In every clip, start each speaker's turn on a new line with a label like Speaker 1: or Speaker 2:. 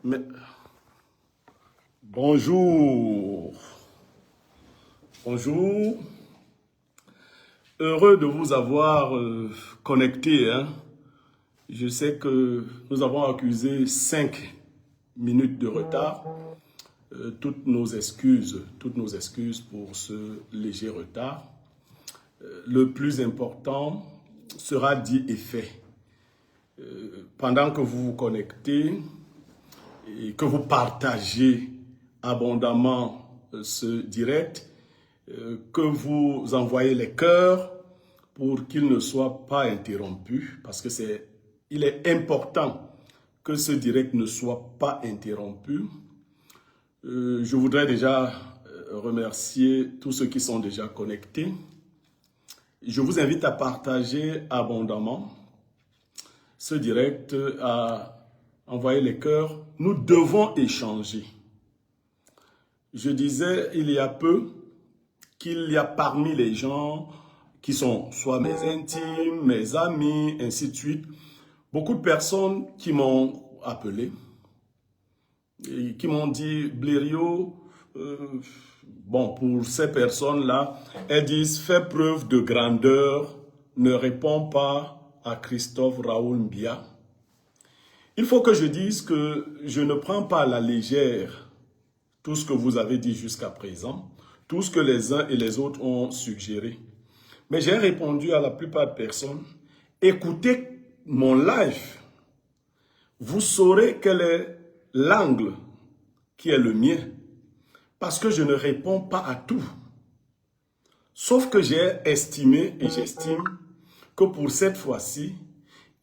Speaker 1: Mais- Bonjour, bonjour. Heureux de vous avoir connecté, hein. Je sais que nous avons accusé 5 minutes de retard. Toutes nos excuses pour ce léger retard. Le plus important sera dit et fait. Pendant que vous vous connectez et que vous partagez abondamment ce direct, que vous envoyez les cœurs pour qu'ils ne soient pas interrompus, parce que il est important que ce direct ne soit pas interrompu. Je voudrais déjà remercier tous ceux qui sont déjà connectés. Je vous invite à partager abondamment ce direct, à envoyer les cœurs. Nous devons échanger. Je disais il y a peu qu'il y a parmi les gens qui sont soit mes intimes, mes amis, ainsi de suite, beaucoup de personnes qui m'ont appelé et qui m'ont dit, Blériot, bon, pour ces personnes-là, elles disent, fais preuve de grandeur, ne réponds pas à Christophe Raoul Mbia. Il faut que je dise que je ne prends pas à la légère tout ce que vous avez dit jusqu'à présent, tout ce que les uns et les autres ont suggéré. Mais j'ai répondu à la plupart des personnes, écoutez mon live, vous saurez quel est l'angle qui est le mien, parce que je ne réponds pas à tout. Sauf que j'ai estimé et j'estime que pour cette fois-ci,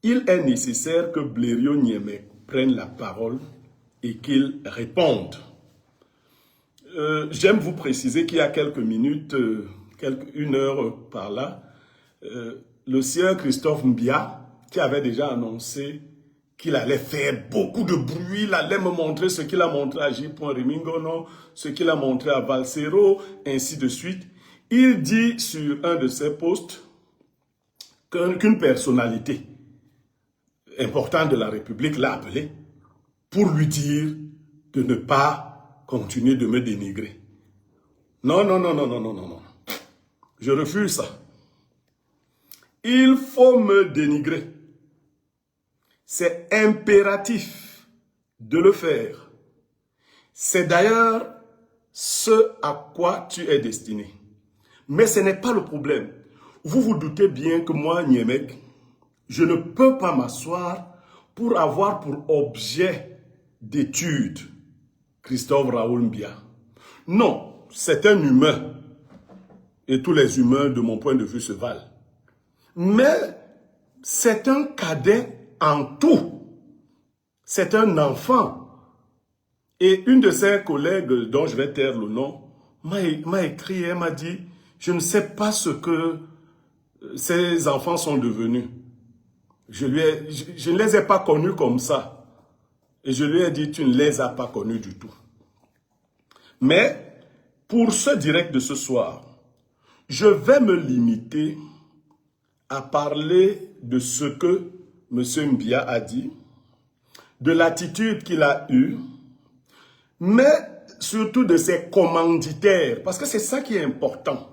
Speaker 1: il est nécessaire que Blériot Niémé prenne la parole et qu'il réponde. J'aime vous préciser qu'il y a quelques minutes, une heure par là, le sieur Christophe Mbia, qui avait déjà annoncé qu'il allait faire beaucoup de bruit, il allait me montrer ce qu'il a montré à J. Remingono, ce qu'il a montré à Valsero, ainsi de suite. Il dit sur un de ses posts qu'une personnalité importante de la République l'a appelé pour lui dire de ne pas continuer de me dénigrer. Non, non, non, non, non, non, non, non. Je refuse ça. Il faut me dénigrer. C'est impératif de le faire. C'est d'ailleurs ce à quoi tu es destiné. Mais ce n'est pas le problème. Vous vous doutez bien que moi, Niemek, je ne peux pas m'asseoir pour avoir pour objet d'étude Christophe Raoul Mbia. Non, c'est un humain. Et tous les humains, de mon point de vue, se valent. Mais c'est un cadet en tout. C'est un enfant. Et une de ses collègues, dont je vais taire le nom, m'a écrit, elle m'a dit, je ne sais pas ce que ces enfants sont devenus. Je ne les ai pas connus comme ça. Et je lui ai dit, tu ne les as pas connus du tout. Mais pour ce direct de ce soir, je vais me limiter à parler de ce que M. Mbia a dit, de l'attitude qu'il a eue, mais surtout de ses commanditaires, parce que c'est ça qui est important.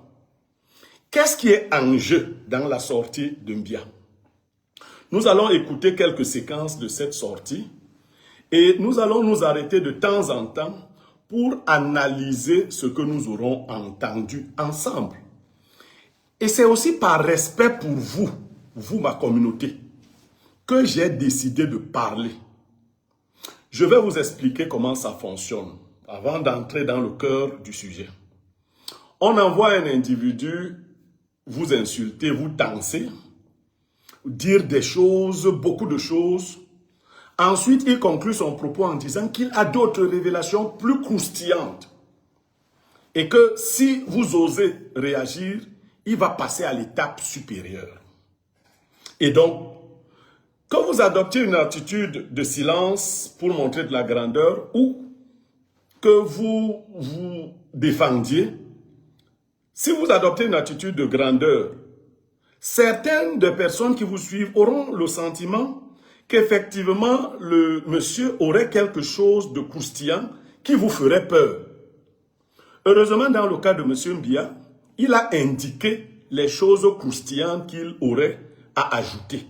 Speaker 1: Qu'est-ce qui est en jeu dans la sortie de Mbia? Nous allons écouter quelques séquences de cette sortie et nous allons nous arrêter de temps en temps pour analyser ce que nous aurons entendu ensemble. Et c'est aussi par respect pour vous, ma communauté, que j'ai décidé de parler. Je vais vous expliquer comment ça fonctionne avant d'entrer dans le cœur du sujet. On envoie un individu vous insulter, vous danser, dire des choses, beaucoup de choses. Ensuite, il conclut son propos en disant qu'il a d'autres révélations plus croustillantes. Et que si vous osez réagir, il va passer à l'étape supérieure. Et donc, quand vous adoptez une attitude de silence pour montrer de la grandeur ou que vous vous défendiez, si vous adoptez une attitude de grandeur, certaines des personnes qui vous suivent auront le sentiment qu'effectivement, le monsieur aurait quelque chose de croustillant qui vous ferait peur. Heureusement, dans le cas de monsieur Mbia, il a indiqué les choses croustillantes qu'il aurait à ajouter,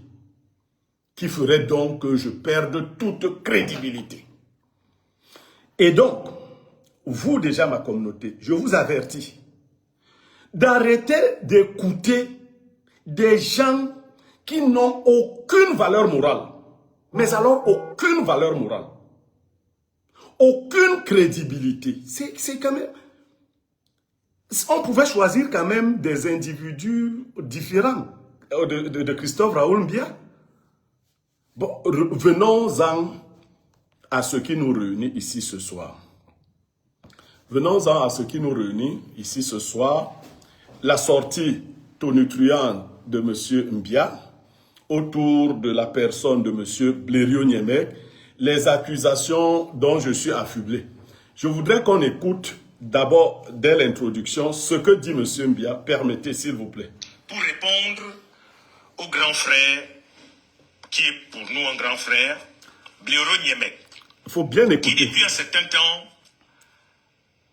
Speaker 1: qui ferait donc que je perde toute crédibilité. Et donc, vous déjà ma communauté, je vous avertis d'arrêter d'écouter des gens qui n'ont aucune valeur morale. Mais alors, aucune valeur morale. Aucune crédibilité. C'est quand même... On pouvait choisir quand même des individus différents de Christophe Raoul Mbia. Bon, venons-en à ce qui nous réunit ici ce soir. Venons-en à ce qui nous réunit ici ce soir. La sortie tonitruante de M. Mbia autour de la personne de M. Blériot-Niemek, les accusations dont je suis affublé. Je voudrais qu'on écoute d'abord, dès l'introduction, ce que dit M. Mbia. Permettez, s'il vous plaît.
Speaker 2: Pour répondre au grand frère, qui est pour nous un grand frère, Blériot-Niemek.
Speaker 1: Il faut bien écouter.
Speaker 2: Qui, depuis un certain temps,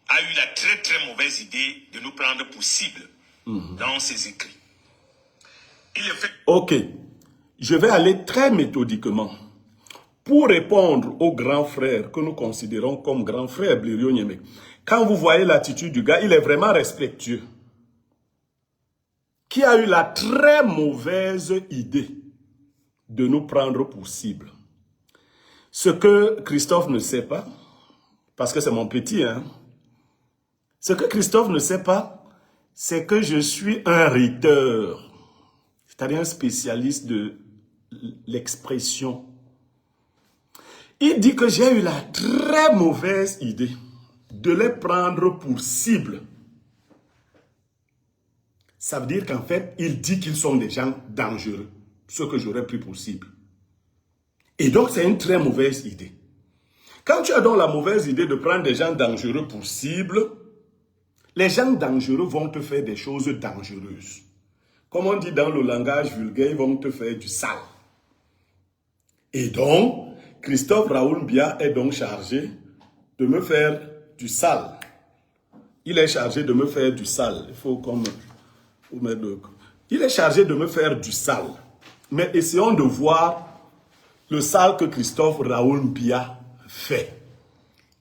Speaker 2: a eu la très très mauvaise idée de nous prendre pour cible dans ses écrits. Il est fait...
Speaker 1: Ok, je vais aller très méthodiquement. Pour répondre au grand frère que nous considérons comme grand frère Blériot-Niemek, quand vous voyez l'attitude du gars, il est vraiment respectueux. Qui a eu la très mauvaise idée de nous prendre pour cible. Ce que Christophe ne sait pas, parce que c'est mon petit, hein, ce que Christophe ne sait pas, c'est que je suis un rhéteur, c'est-à-dire un spécialiste de l'expression. Il dit que j'ai eu la très mauvaise idée de les prendre pour cible. Ça veut dire qu'en fait, il dit qu'ils sont des gens dangereux, ce que j'aurais pris pour cible. Et donc, c'est une très mauvaise idée. Quand tu as donc la mauvaise idée de prendre des gens dangereux pour cible, les gens dangereux vont te faire des choses dangereuses. Comme on dit dans le langage vulgaire, ils vont te faire du sale. Et donc, Christophe Raoul Mbia est donc chargé de me faire du sale. Il est chargé de me faire du sale. Il faut qu'on me... Il est chargé de me faire du sale. Mais essayons de voir le sale que Christophe Raoul Mbia fait.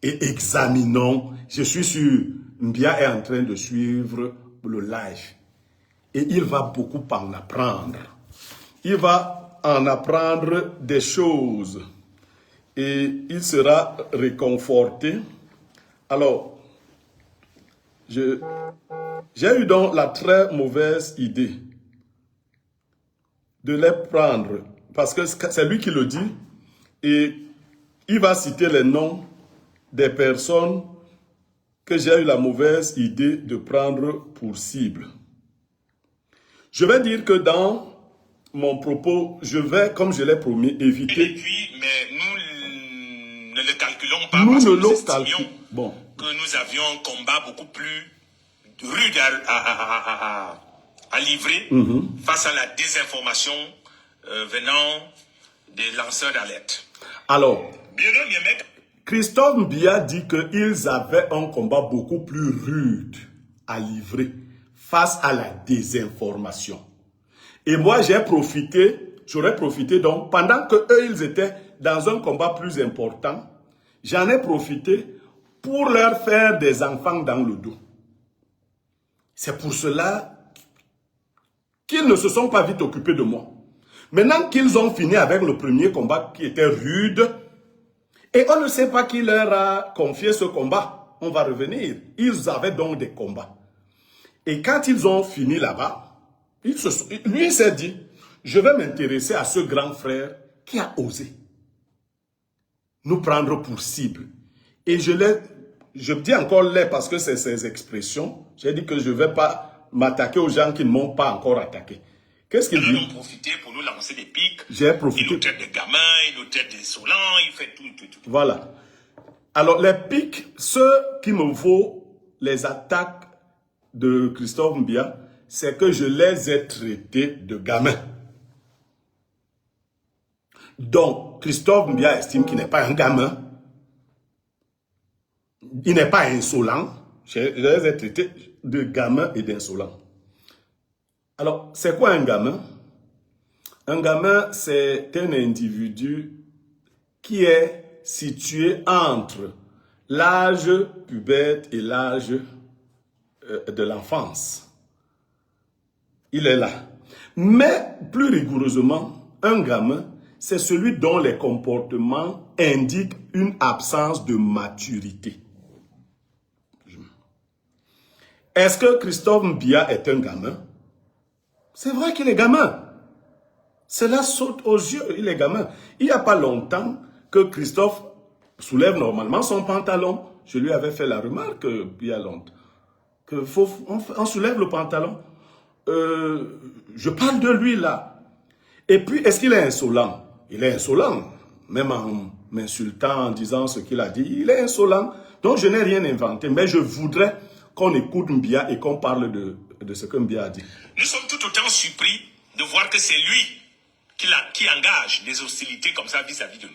Speaker 1: Et examinons. Je suis sûr, Mbia est en train de suivre le live. Et il va beaucoup en apprendre. Il va en apprendre des choses. Et il sera réconforté. Alors, j'ai eu donc la très mauvaise idée de les prendre. Parce que c'est lui qui le dit. Et il va citer les noms des personnes que j'ai eu la mauvaise idée de prendre pour cible. Je vais dire que dans mon propos, je vais, comme je l'ai promis, éviter...
Speaker 2: Et puis, mais nous ne le calculons pas
Speaker 1: nous
Speaker 2: parce
Speaker 1: ne
Speaker 2: que nous
Speaker 1: le
Speaker 2: estimions
Speaker 1: calculons.
Speaker 2: que nous avions un combat beaucoup plus rude à livrer face à la désinformation venant des lanceurs d'alerte.
Speaker 1: Alors,
Speaker 2: Blériot-Niemek,
Speaker 1: Christophe Mbia dit qu'ils avaient un combat beaucoup plus rude à livrer face à la désinformation. Et moi, j'aurais profité donc, pendant que eux, ils étaient dans un combat plus important, j'en ai profité pour leur faire des enfants dans le dos. C'est pour cela qu'ils ne se sont pas vite occupés de moi. Maintenant qu'ils ont fini avec le premier combat qui était rude, et on ne sait pas qui leur a confié ce combat, on va revenir. Ils avaient donc des combats. Et quand ils ont fini là-bas, lui il s'est dit, je vais m'intéresser à ce grand frère qui a osé nous prendre pour cible. Et je dis encore les parce que c'est ces expressions. J'ai dit que je ne vais pas m'attaquer aux gens qui ne m'ont pas encore attaqué. Qu'est-ce qu'il dit?
Speaker 2: Ils ont profité pour nous lancer des pics.
Speaker 1: J'ai profité.
Speaker 2: Il nous traite de gamins, il nous traite d'insolents, il fait tout.
Speaker 1: Voilà. Alors, les pics, ceux qui me vaut les attaques de Christophe Mbia, c'est que je les ai traités de gamins. Donc, Christophe Mbia estime qu'il n'est pas un gamin. Il n'est pas insolent. Je les ai traités de gamin et d'insolent. Alors, c'est quoi un gamin? Un gamin, c'est un individu qui est situé entre l'âge pubère et l'âge de l'enfance. Il est là. Mais, plus rigoureusement, un gamin, c'est celui dont les comportements indiquent une absence de maturité. Est-ce que Christophe Mbia est un gamin? C'est vrai qu'il est gamin. Cela saute aux yeux, il est gamin. Il n'y a pas longtemps que Christophe soulève normalement son pantalon. Je lui avais fait la remarque il y a longtemps. On soulève le pantalon. Je parle de lui là. Et puis, est-ce qu'il est insolent? Il est insolent. Même en m'insultant, en disant ce qu'il a dit, il est insolent. Donc, je n'ai rien inventé. Mais je voudrais qu'on écoute Mbia et qu'on parle de ce que Mbia a dit.
Speaker 2: Nous sommes tout autant surpris de voir que c'est lui qui engage des hostilités comme ça vis-à-vis de nous.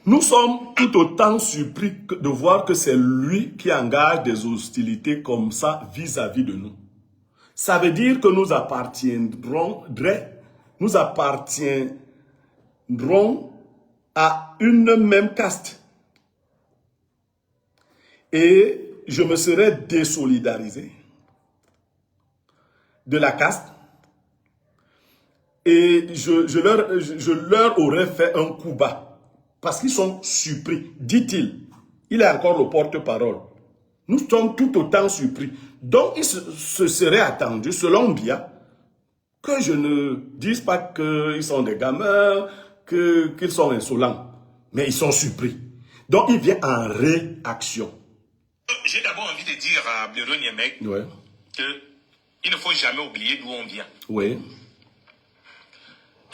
Speaker 1: Nous sommes tout autant surpris de voir que c'est lui qui engage des hostilités comme ça vis-à-vis de nous. Ça veut dire que nous appartiendrons à une même caste. Et je me serais désolidarisé de la caste et je leur aurais fait un coup bas parce qu'ils sont surpris, dit-il. Il est encore le porte-parole. Nous sommes tout autant surpris. Donc, il se serait attendu, selon Mbia, que je ne dise pas qu'ils sont des gamins, qu'ils sont insolents. Mais ils sont surpris. Donc, il vient en réaction.
Speaker 2: J'ai d'abord envie de dire à Blaireau Niemek qu'il ne faut jamais oublier d'où on vient.
Speaker 1: Oui.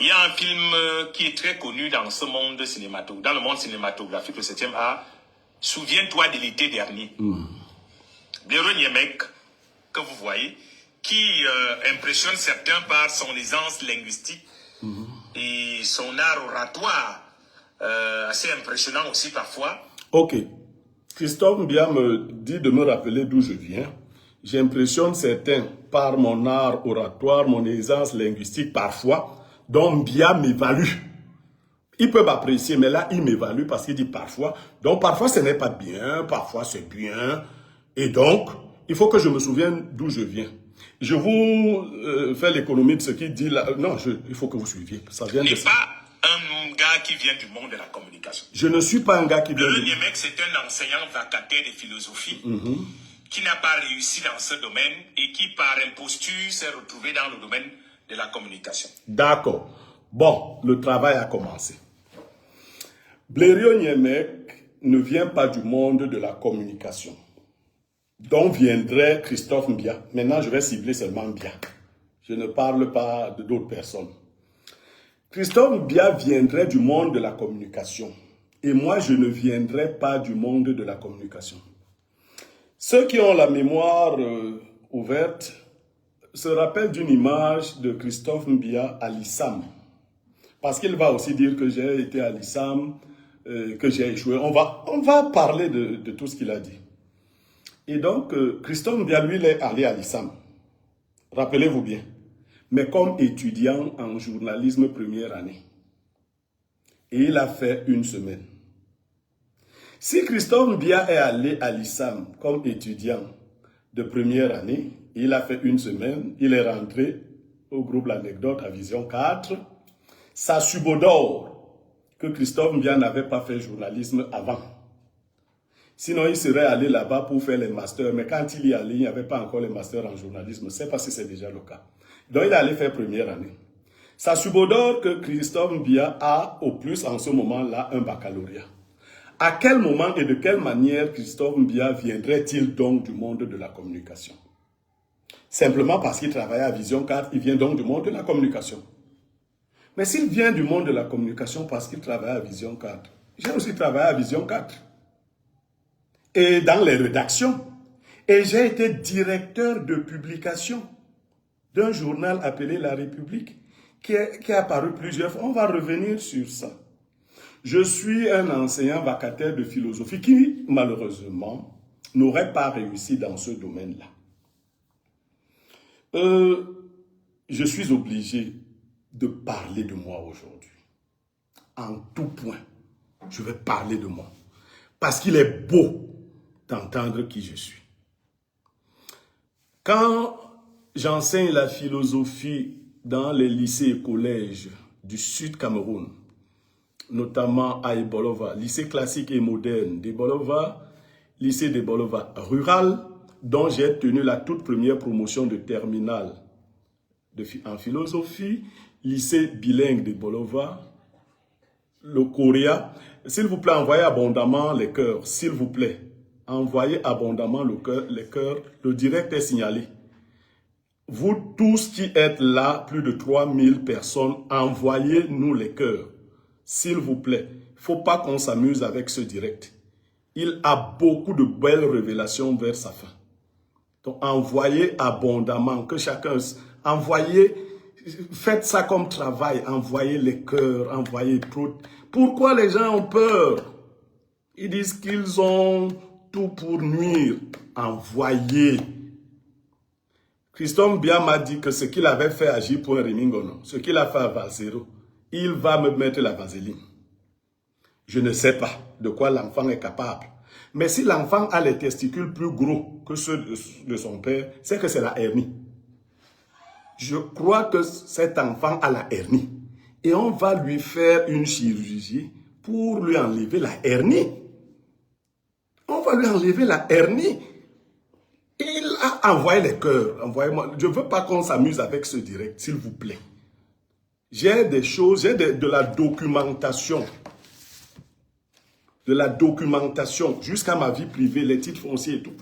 Speaker 2: Il y a un film qui est très connu dans ce monde cinématographique, dans le monde cinématographique, le 7e art. Souviens-toi de l'été dernier. Blaireau Niemek, que vous voyez, qui impressionne certains par son aisance linguistique et son art oratoire, assez impressionnant aussi parfois.
Speaker 1: Ok. Christophe Mbia me dit de me rappeler d'où je viens. J'impressionne certains par mon art oratoire, mon aisance linguistique parfois, dont Mbia m'évalue. Il peut m'apprécier, mais là, il m'évalue parce qu'il dit parfois. Donc, parfois, ce n'est pas bien, parfois, c'est bien. Et donc, il faut que je me souvienne d'où je viens. Je vous fais l'économie de ce qu'il dit là. Non, il faut que vous suiviez. Ça vient de ça.
Speaker 2: Pas un gars qui vient du monde de la communication.
Speaker 1: Je ne suis pas un gars qui vient
Speaker 2: du monde. Blaireau Niemek, c'est un enseignant vacataire de philosophie qui n'a pas réussi dans ce domaine et qui, par imposture, s'est retrouvé dans le domaine de la communication.
Speaker 1: D'accord. Bon, le travail a commencé. Blaireau Niemek ne vient pas du monde de la communication, dont viendrait Christophe Mbia. Maintenant, je vais cibler seulement Mbia. Je ne parle pas d'autres personnes. Christophe Mbia viendrait du monde de la communication. Et moi, je ne viendrai pas du monde de la communication. Ceux qui ont la mémoire ouverte se rappellent d'une image de Christophe Mbia à l'ISAM. Parce qu'il va aussi dire que j'ai été à l'ISAM, que j'ai échoué. On va parler de tout ce qu'il a dit. Et donc, Christophe Mbia, lui, il est allé à l'ISAM. Rappelez-vous bien. Mais comme étudiant en journalisme première année. Et il a fait une semaine. Si Christophe Mbia est allé à l'ISAM comme étudiant de première année, il a fait une semaine, il est rentré au groupe L'Anecdote à Vision 4, ça subodore que Christophe Mbia n'avait pas fait journalisme avant. Sinon, il serait allé là-bas pour faire les masters. Mais quand il y allait, il n'y avait pas encore les masters en journalisme. Je ne sais pas si c'est déjà le cas. Donc, il est allé faire première année. Ça subodore que Christophe Mbia a, au plus, en ce moment-là, un baccalauréat. À quel moment et de quelle manière Christophe Mbia viendrait-il donc du monde de la communication? Simplement parce qu'il travaille à Vision 4, il vient donc du monde de la communication. Mais s'il vient du monde de la communication parce qu'il travaille à Vision 4, j'ai aussi travaillé à Vision 4. Et dans les rédactions. Et j'ai été directeur de publication d'un journal appelé La République, qui est apparu plusieurs fois. On va revenir sur ça. Je suis un enseignant vacataire de philosophie qui, malheureusement, n'aurait pas réussi dans ce domaine-là. Je suis obligé de parler de moi aujourd'hui. En tout point, je vais parler de moi. Parce qu'il est beau d'entendre qui je suis. Quand j'enseigne la philosophie dans les lycées et collèges du Sud Cameroun, notamment à Ebolova, lycée classique et moderne d'Ebolova, lycée d'Ebolova rural, dont j'ai tenu la toute première promotion de terminale en philosophie, lycée bilingue d'Ebolova, le Coréa. S'il vous plaît, envoyez abondamment les cœurs, s'il vous plaît. Envoyez abondamment les cœurs, le direct est signalé. Vous tous qui êtes là, plus de 3000 personnes, envoyez-nous les cœurs. S'il vous plaît, il ne faut pas qu'on s'amuse avec ce direct. Il a beaucoup de belles révélations vers sa fin. Donc, envoyez abondamment, que chacun... Envoyez, faites ça comme travail, envoyez les cœurs, envoyez... Pourquoi les gens ont peur? Ils disent qu'ils ont tout pour nuire. Envoyez. Christophe Mbia m'a dit que ce qu'il avait fait à J.Remingono, ce qu'il a fait à Valsero, il va me mettre la vaseline. Je ne sais pas de quoi l'enfant est capable. Mais si l'enfant a les testicules plus gros que ceux de son père, c'est que c'est la hernie. Je crois que cet enfant a la hernie. Et on va lui faire une chirurgie pour lui enlever la hernie. On va lui enlever la hernie. Il a envoyé les cœurs. Envoyez-moi. Je ne veux pas qu'on s'amuse avec ce direct, s'il vous plaît. J'ai des choses, j'ai de la documentation. De la documentation jusqu'à ma vie privée, les titres fonciers et tout.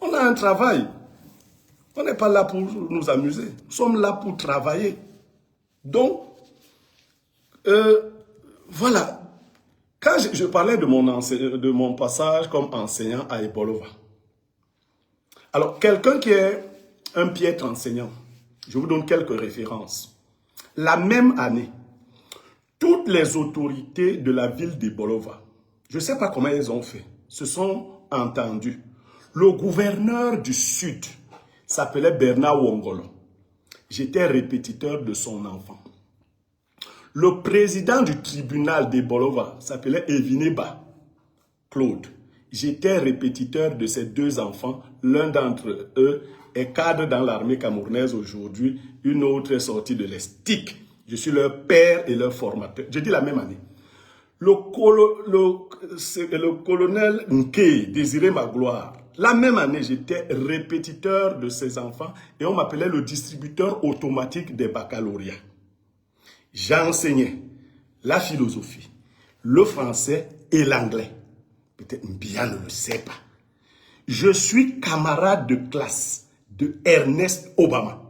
Speaker 1: On a un travail. On n'est pas là pour nous amuser. Nous sommes là pour travailler. Donc, voilà. Quand je parlais de mon passage comme enseignant à Ebolova. Alors, quelqu'un qui est un piètre enseignant, je vous donne quelques références. La même année, toutes les autorités de la ville d'Ebolova, je ne sais pas comment elles ont fait, se sont entendues. Le gouverneur du Sud s'appelait Bernard Wongolo. J'étais répétiteur de son enfant. Le président du tribunal d'Ebolova s'appelait Evineba Claude. J'étais répétiteur de ces deux enfants. L'un d'entre eux est cadre dans l'armée camerounaise aujourd'hui. Une autre est sortie de l'ESTIC. Je suis leur père et leur formateur. Je dis la même année. Le colonel Nke, Désiré Magloire, la même année, j'étais répétiteur de ces enfants et on m'appelait le distributeur automatique des baccalauréats. J'enseignais la philosophie, le français et l'anglais. Peut-être Mbia ne le sait pas. Je suis camarade de classe de Ernest Obama.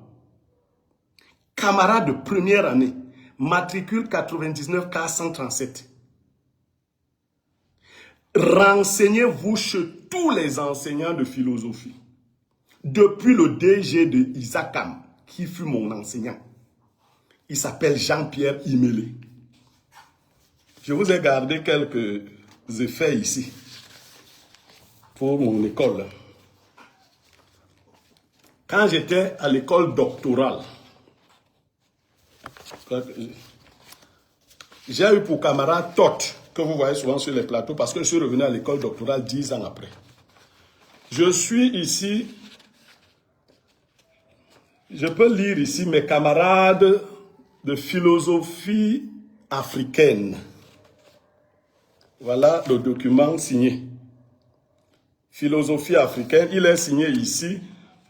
Speaker 1: Camarade de première année, matricule 99 437. Renseignez-vous chez tous les enseignants de philosophie. Depuis le DG de Isakam, qui fut mon enseignant. Il s'appelle Jean-Pierre Imélé. Je vous ai gardé quelques effets ici pour mon école. Quand j'étais à l'école doctorale, j'ai eu pour camarade Tot, que vous voyez souvent sur les plateaux, parce que je suis revenu à l'école doctorale 10 ans après. Je suis ici, je peux lire ici mes camarades de philosophie africaine. Voilà le document signé. Philosophie africaine, il est signé ici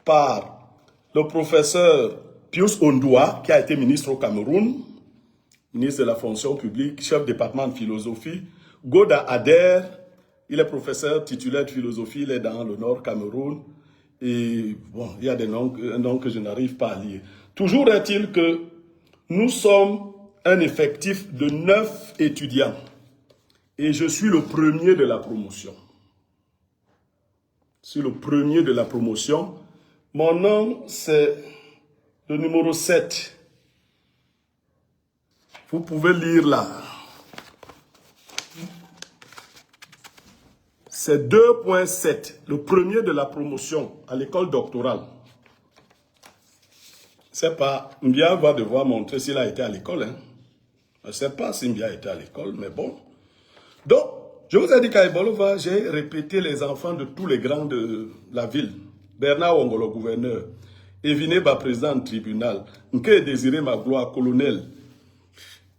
Speaker 1: par le professeur Pius Ondoa, qui a été ministre au Cameroun, ministre de la fonction publique, chef département de philosophie. Goda Ader, il est professeur titulaire de philosophie, il est dans le Nord Cameroun. Et bon, il y a des noms que je n'arrive pas à lire. Toujours est-il que nous sommes un effectif de 9 étudiants. Et je suis le premier de la promotion. Je suis le premier de la promotion. Mon nom, c'est le numéro 7. Vous pouvez lire là. C'est 2.7, le premier de la promotion à l'école doctorale. C'est pas, Mbia va devoir montrer s'il a été à l'école. Hein. Je ne sais pas si Mbia a été à l'école, mais bon. Donc, je vous ai dit qu'à Ebolova, j'ai répété les enfants de tous les grands de la ville. Bernard Ongolo, gouverneur. Evineba, président du tribunal. Nke Désiré Magloire, colonel.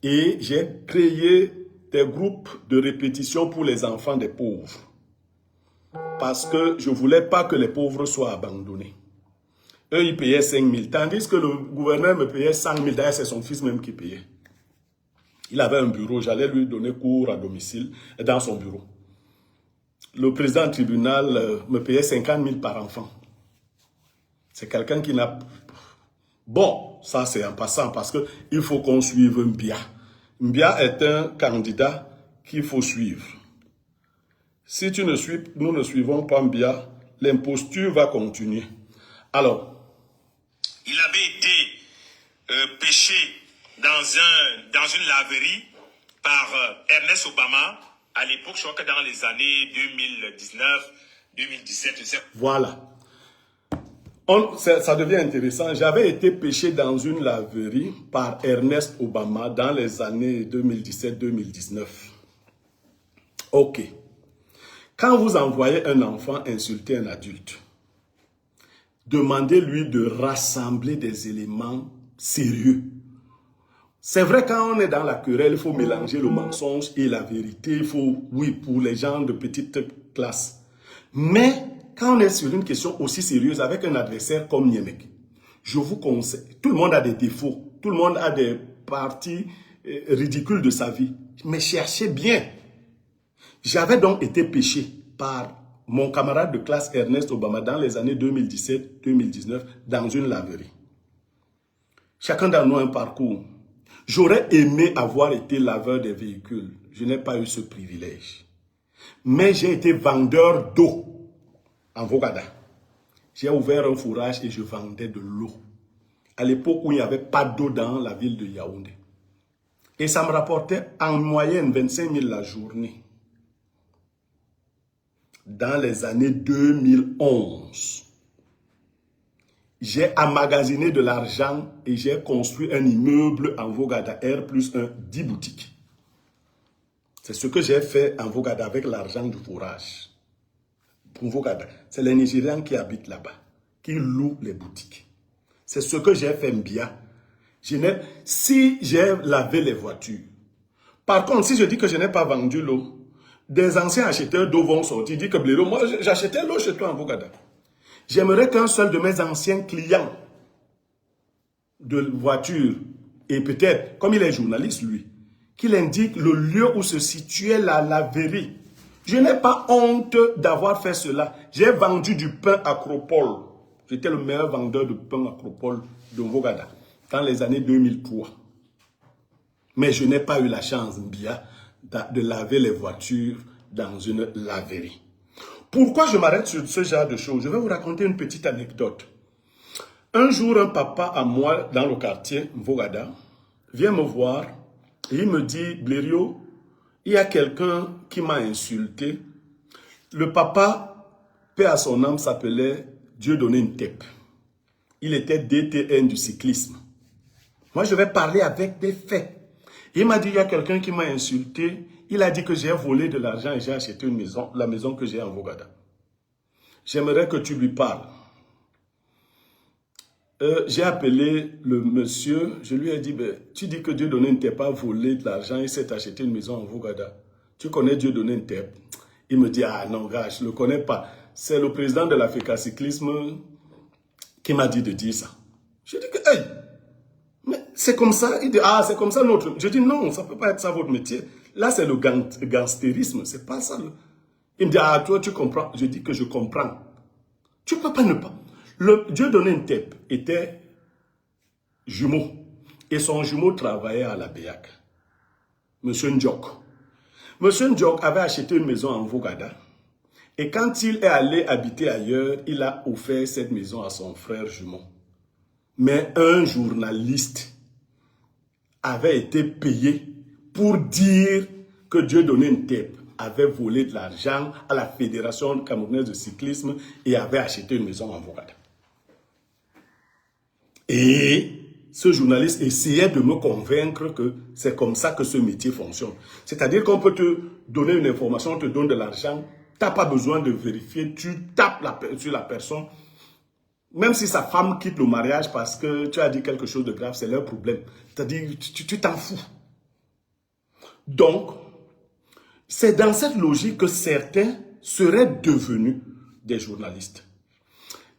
Speaker 1: Et j'ai créé des groupes de répétition pour les enfants des pauvres. Parce que je ne voulais pas que les pauvres soient abandonnés. Eux, ils payaient 5 000. Tandis que le gouverneur me payait 100 000. D'ailleurs, c'est son fils même qui payait. Il avait un bureau. J'allais lui donner cours à domicile dans son bureau. Le président du tribunal me payait 50 000 par enfant. C'est quelqu'un qui n'a... Bon, ça c'est en passant parce qu'il faut qu'on suive Mbia. Mbia est un candidat qu'il faut suivre. Si nous ne suivons pas Mbia, l'imposture va continuer. Alors,
Speaker 2: il avait été pêché dans une laverie par Ernest Obama à l'époque, je crois que dans les années 2019, 2017, je sais.
Speaker 1: Voilà. Ça devient intéressant. J'avais été pêché dans une laverie par Ernest Obama dans les années 2017-2019. Ok. Quand vous envoyez un enfant insulter un adulte, demandez-lui de rassembler des éléments sérieux. C'est vrai, quand on est dans la querelle, il faut mélanger le mensonge et la vérité. Il faut, oui, pour les gens de petite classe. Mais quand on est sur une question aussi sérieuse avec un adversaire comme Niemek, je vous conseille, tout le monde a des défauts, tout le monde a des parties ridicules de sa vie, mais cherchez bien. J'avais donc été pêché par mon camarade de classe Ernest Obama dans les années 2017-2019 dans une laverie. Chacun d'entre nous a un parcours. J'aurais aimé avoir été laveur des véhicules. Je n'ai pas eu ce privilège. Mais j'ai été vendeur d'eau en Vogada. J'ai ouvert un fourrage et je vendais de l'eau. À l'époque où il n'y avait pas d'eau dans la ville de Yaoundé. Et ça me rapportait en moyenne 25 000 la journée. Dans les années 2011, j'ai emmagasiné de l'argent et j'ai construit un immeuble en Vogada, R+1, 10 boutiques. C'est ce que j'ai fait en Vogada avec l'argent du fourrage. Pour Vogada, c'est les Nigérians qui habitent là-bas, qui louent les boutiques. C'est ce que j'ai fait Mbia. Si j'ai lavé les voitures, par contre, si je dis que je n'ai pas vendu l'eau, des anciens acheteurs d'eau vont sortir, disent que Blaireau, moi j'achetais l'eau chez toi en Vogada. J'aimerais qu'un seul de mes anciens clients de voiture, et peut-être, comme il est journaliste lui, qu'il indique le lieu où se situait la laverie. Je n'ai pas honte d'avoir fait cela. J'ai vendu du pain Acropole. J'étais le meilleur vendeur de pain Acropole de Vogada dans les années 2003. Mais je n'ai pas eu la chance, Mbia, de laver les voitures dans une laverie. Pourquoi je m'arrête sur ce genre de choses? Je vais vous raconter une petite anecdote. Un jour, un papa à moi, dans le quartier Vogada, vient me voir et il me dit, Blaireau, il y a quelqu'un qui m'a insulté. Le papa, paix à son âme, s'appelait Dieudonné Ntep. Il était DTN du cyclisme. Moi, je vais parler avec des faits. Il m'a dit, il y a quelqu'un qui m'a insulté. Il a dit que j'ai volé de l'argent et j'ai acheté une maison, la maison que j'ai en Vogada. J'aimerais que tu lui parles. J'ai appelé le monsieur, je lui ai dit, ben, tu dis que Dieudonné ne t'a pas volé de l'argent, il s'est acheté une maison en Vogada. Tu connais Dieudonné Ntep? Il me dit, ah non gars, je ne le connais pas. C'est le président de l'Africa Cyclisme qui m'a dit de dire ça. Je dis que, hey, mais c'est comme ça. Il dit, ah c'est comme ça notre... Je dis, non, ça ne peut pas être ça votre métier. Là, c'est le gangstérisme, c'est pas ça. Il me dit, ah toi tu comprends. Je dis que je comprends. Tu ne peux pas ne pas. Le Dieudonné Ntep était jumeau. Et son jumeau travaillait à la BEAC. Monsieur Ndjok. Monsieur Ndjok avait acheté une maison en Vogada. Et quand il est allé habiter ailleurs, il a offert cette maison à son frère jumeau. Mais un journaliste avait été payé pour dire que Dieudonné Ntep avait volé de l'argent à la Fédération camerounaise de cyclisme et avait acheté une maison en Bourgade. Et ce journaliste essayait de me convaincre que c'est comme ça que ce métier fonctionne. C'est-à-dire qu'on peut te donner une information, on te donne de l'argent, tu n'as pas besoin de vérifier, tu tapes sur la personne. Même si sa femme quitte le mariage parce que tu as dit quelque chose de grave, c'est leur problème. C'est-à-dire, tu t'en fous. Donc, c'est dans cette logique que certains seraient devenus des journalistes.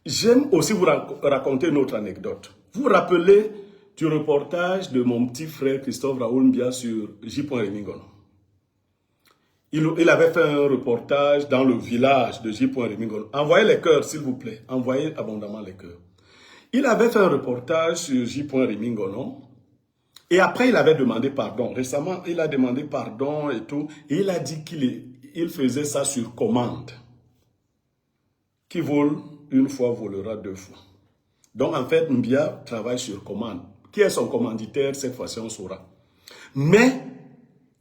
Speaker 1: J'aime aussi vous raconter une autre anecdote. Vous vous rappelez du reportage de mon petit frère Christophe Raoul Mbia sur J. Remingono. Il avait fait un reportage dans le village de J. Remingono. Envoyez les cœurs, s'il vous plaît. Envoyez abondamment les cœurs. Il avait fait un reportage sur J. Remingono. Et après, il avait demandé pardon. Récemment, il a demandé pardon et tout. Et il a dit qu'il faisait ça sur commande. Qui vole une fois, volera deux fois. Donc, en fait, Mbia travaille sur commande. Qui est son commanditaire, cette fois-ci, on saura. Mais,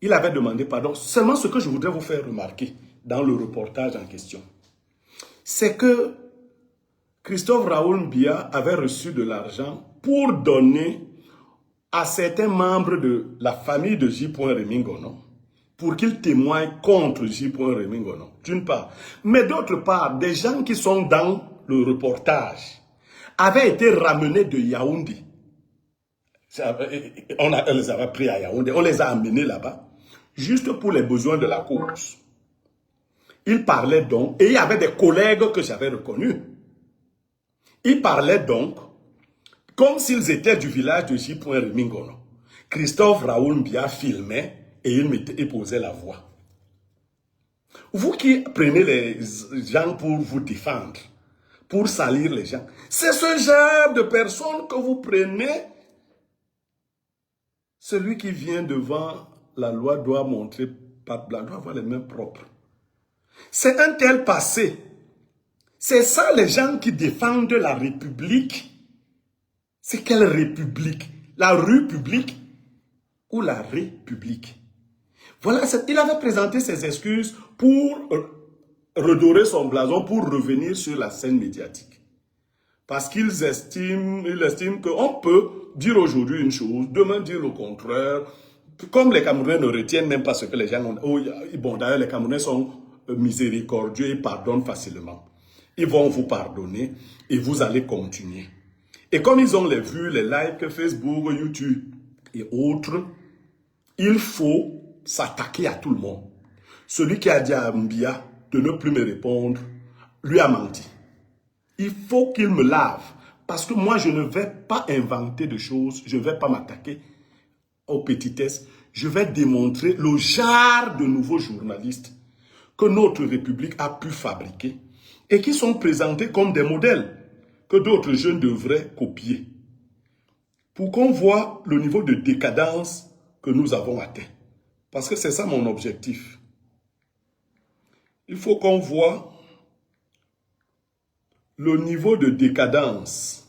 Speaker 1: il avait demandé pardon. Seulement ce que je voudrais vous faire remarquer dans le reportage en question, c'est que Christophe Raoul Mbia avait reçu de l'argent pour donner à certains membres de la famille de J. Remingono pour qu'ils témoignent contre J. Remingono, d'une part. Mais d'autre part, des gens qui sont dans le reportage avaient été ramenés de Yaoundé. On les avait pris à Yaoundé, on les a amenés là-bas, juste pour les besoins de la cause. Ils parlaient donc, et il y avait des collègues que j'avais reconnus. Ils parlaient donc comme s'ils étaient du village de J. Remingono. Christophe Raoul Mbia filmait et il posait la voix. Vous qui prenez les gens pour vous défendre, pour salir les gens, c'est ce genre de personnes que vous prenez. Celui qui vient devant la loi doit montrer patte blanche, doit avoir les mains propres. C'est un tel passé. C'est ça les gens qui défendent la République. C'est quelle République? La rue publique ou la République? Voilà, il avait présenté ses excuses pour redorer son blason, pour revenir sur la scène médiatique. Parce qu'ils estiment qu'on peut dire aujourd'hui une chose, demain dire le contraire. Comme les Camerounais ne retiennent même pas ce que les gens ont. Oh, bon, d'ailleurs, les Camerounais sont miséricordieux et pardonnent facilement. Ils vont vous pardonner et vous allez continuer. Et comme ils ont les vues, les likes, Facebook, YouTube et autres, il faut s'attaquer à tout le monde. Celui qui a dit à Mbia de ne plus me répondre, lui a menti. Il faut qu'il me lave. Parce que moi, je ne vais pas inventer de choses. Je ne vais pas m'attaquer aux petitesses. Je vais démontrer le genre de nouveaux journalistes que notre République a pu fabriquer et qui sont présentés comme des modèles que d'autres jeunes devraient copier pour qu'on voit le niveau de décadence que nous avons atteint. Parce que c'est ça mon objectif. Il faut qu'on voit le niveau de décadence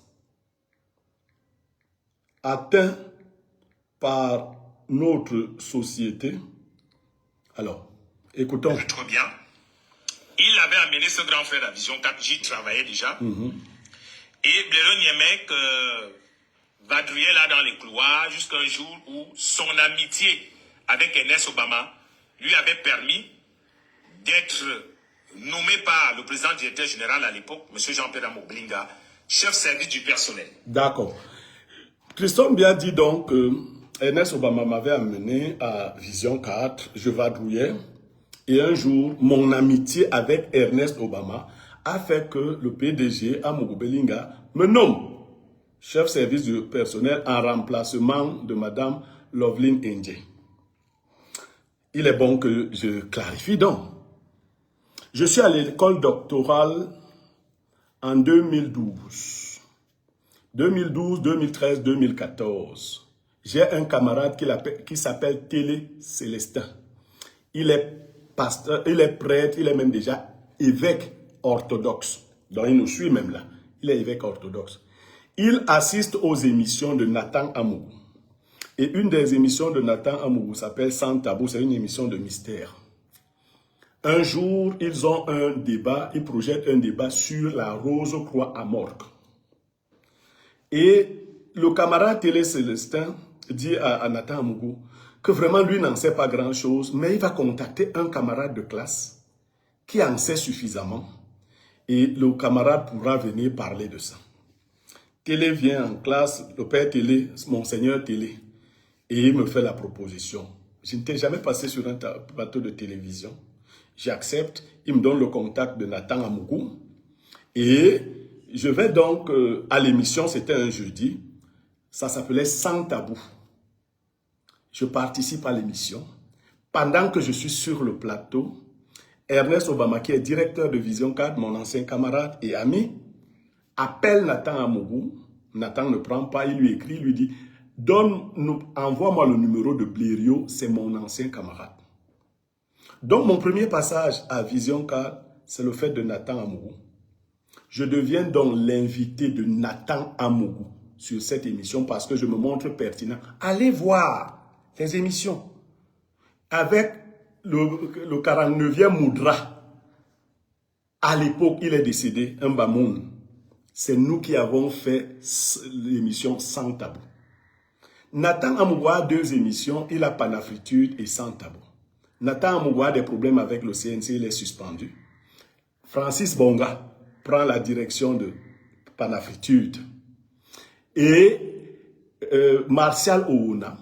Speaker 1: atteint par notre société. Alors, écoutons.
Speaker 2: Très bien. Il avait amené ce grand frère à Vision 4, j'y travaillais déjà. Et Blaireau Niemek vadrouillait là dans les couloirs jusqu'à un jour où son amitié avec Ernest Obama lui avait permis d'être nommé par le président directeur général à l'époque, M. Jean-Pierre Amoblinga, chef service du personnel.
Speaker 1: D'accord. Christophe Mbia dit donc que Ernest Obama m'avait amené à Vision 4, je vadrouillais, et un jour, mon amitié avec Ernest Obama a fait que le PDG, Amoblinga, me nomme chef service du personnel en remplacement de Mme Loveline Ndje. Il est bon que je clarifie donc. Je suis à l'école doctorale en 2012. 2012, 2013, 2014. J'ai un camarade qui s'appelle Télé Célestin. Il est pasteur, il est prêtre, il est même déjà évêque orthodoxe. Donc il nous suit même là. Il est évêque orthodoxe. Il assiste aux émissions de Nathan Amou. Et une des émissions de Nathan Amougou s'appelle Sans Tabou, c'est une émission de mystère. Un jour, ils ont un débat, ils projettent un débat sur la Rose-Croix à Morgue. Et le camarade Télé Célestin dit à Nathan Amougou que vraiment lui n'en sait pas grand-chose, mais il va contacter un camarade de classe qui en sait suffisamment et le camarade pourra venir parler de ça. Télé vient en classe, le père Télé, Monseigneur Télé, et il me fait la proposition. Je n'étais jamais passé sur un plateau de télévision. J'accepte, il me donne le contact de Nathan Amougou et je vais donc à l'émission, c'était un jeudi, ça s'appelait Sans Tabou. Je participe à l'émission. Pendant que je suis sur le plateau, Ernest Obama, qui est directeur de Vision 4, mon ancien camarade et ami, appelle Nathan Amougou. Nathan ne prend pas, il lui écrit, il lui dit « Envoie-moi le numéro de Blériot, c'est mon ancien camarade. » Donc mon premier passage à Vision 4, c'est le fait de Nathan Amougou. Je deviens donc l'invité de Nathan Amougou sur cette émission parce que je me montre pertinent. Allez voir les émissions avec le 49e Moudra. À l'époque, il est décédé, un Bamoun. C'est nous qui avons fait l'émission Sans Tabou. Nathan Amougou a 2 émissions, il a Panafritude et Sans Tabou. Nathan Amougou a des problèmes avec le CNC, il est suspendu. Francis Bonga prend la direction de Panafritude. Et Martial Ouna,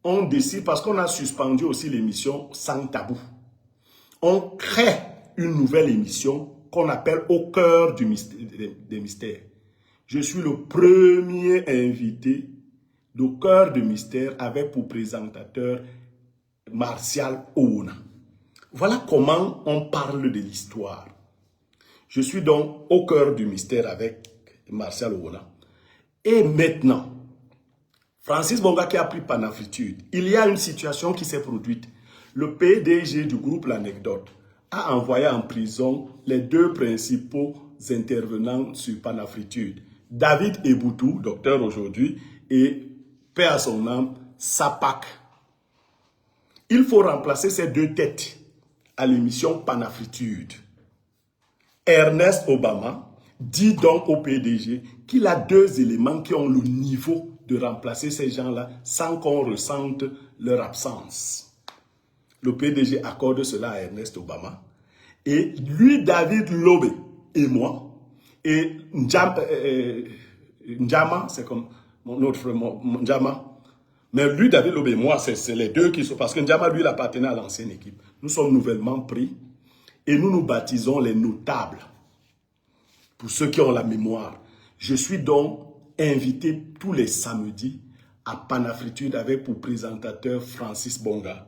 Speaker 1: on décide, parce qu'on a suspendu aussi l'émission Sans Tabou. On crée une nouvelle émission qu'on appelle Au cœur des mystères. Je suis le premier invité d'Au cœur du mystère avec pour présentateur Martial Ouna. Voilà comment on parle de l'histoire. Je suis donc au cœur du mystère avec Martial Ouna. Et maintenant, Francis Bonga qui a pris Panafritude, il y a une situation qui s'est produite. Le PDG du groupe L'Anecdote a envoyé en prison les 2 principaux intervenants sur Panafritude. David Eboutou, docteur aujourd'hui, et paix à son âme, Sapak. Il faut remplacer ces 2 têtes à l'émission Panafritude. Ernest Obama dit donc au PDG qu'il a 2 éléments qui ont le niveau de remplacer ces gens-là sans qu'on ressente leur absence. Le PDG accorde cela à Ernest Obama. Et lui, David Lobé et moi, et Ndjama, c'est comme mon autre frère, Ndjama. Mais lui, David Lobé et moi, c'est les 2 qui sont... Parce que Ndjama, lui, il appartenait à l'ancienne équipe. Nous sommes nouvellement pris et nous nous baptisons les notables. Pour ceux qui ont la mémoire. Je suis donc invité tous les samedis à Panafritude avec pour présentateur Francis Bonga.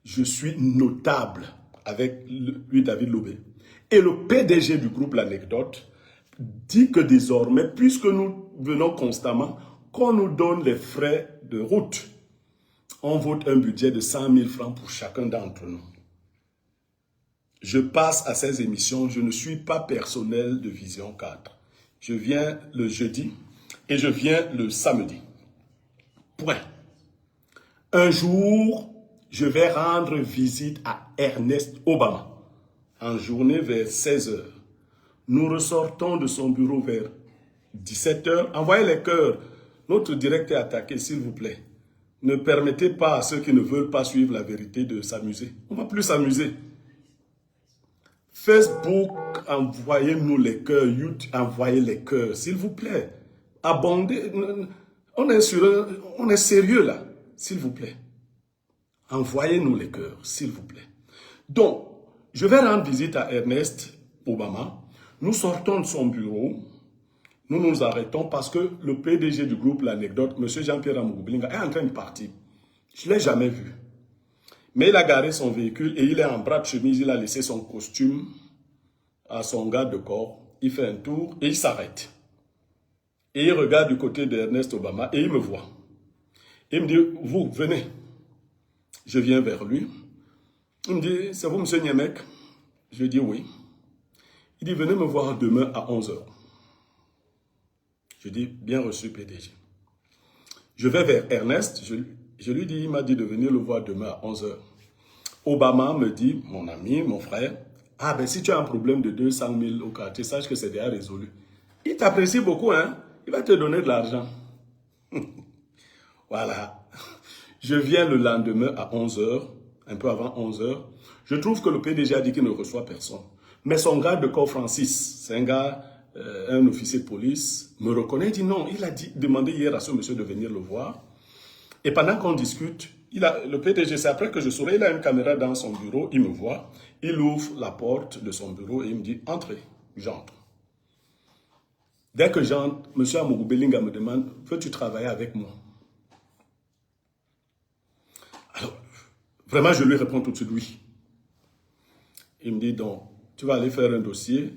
Speaker 1: Je suis notable avec lui, David Lobé. Et le PDG du groupe L'Anecdote dit que désormais, puisque nous venons constamment, qu'on nous donne les frais de route. On vote un budget de 100 000 francs pour chacun d'entre nous. Je passe à ces émissions, je ne suis pas personnel de Vision 4. Je viens le jeudi et je viens le samedi. Point. Un jour, je vais rendre visite à Ernest Obama. En journée vers 16 h. Nous ressortons de son bureau vers 17 h. Envoyez les cœurs. Notre direct est attaqué, s'il vous plaît. Ne permettez pas à ceux qui ne veulent pas suivre la vérité de s'amuser. On ne va plus s'amuser. Facebook, envoyez-nous les cœurs. YouTube, envoyez les cœurs, s'il vous plaît. Abondez. On est sérieux là, s'il vous plaît. Envoyez-nous les cœurs, s'il vous plaît. Donc, je vais rendre visite à Ernest Obama. Nous sortons de son bureau. Nous nous arrêtons parce que le PDG du groupe L'Anecdote, M. Jean-Pierre Amougou, est en train de partir. Je ne l'ai jamais vu. Mais il a garé son véhicule et il est en bras de chemise. Il a laissé son costume à son garde de corps. Il fait un tour et il s'arrête. Et il regarde du côté d'Ernest Obama et il me voit. Il me dit, vous, venez. Je viens vers lui. Il me dit, c'est vous, M. Niemek? Je dis oui. Il dit, venez me voir demain à 11 h. Je dis, bien reçu, PDG. Je vais vers Ernest, Je lui dis, il m'a dit de venir le voir demain à 11 h. Obama me dit, mon ami, mon frère, ah ben si tu as un problème de 200 000 au quartier, sache que c'est déjà résolu. Il t'apprécie beaucoup, hein? Il va te donner de l'argent. Voilà. Je viens le lendemain à 11 h, un peu avant 11 h. Je trouve que le PDG a dit qu'il ne reçoit personne. Mais son garde de corps, Francis, c'est un gars, un officier de police, me reconnaît, il dit non, il a demandé hier à ce monsieur de venir le voir. Et pendant qu'on discute, le PDG, c'est après que je saurai, il a une caméra dans son bureau, il me voit, il ouvre la porte de son bureau et il me dit, entrez, j'entre. Dès que j'entre, M. Amougou Belinga me demande, veux-tu travailler avec moi? Alors, vraiment, je lui réponds tout de suite oui. Il me dit donc, tu vas aller faire un dossier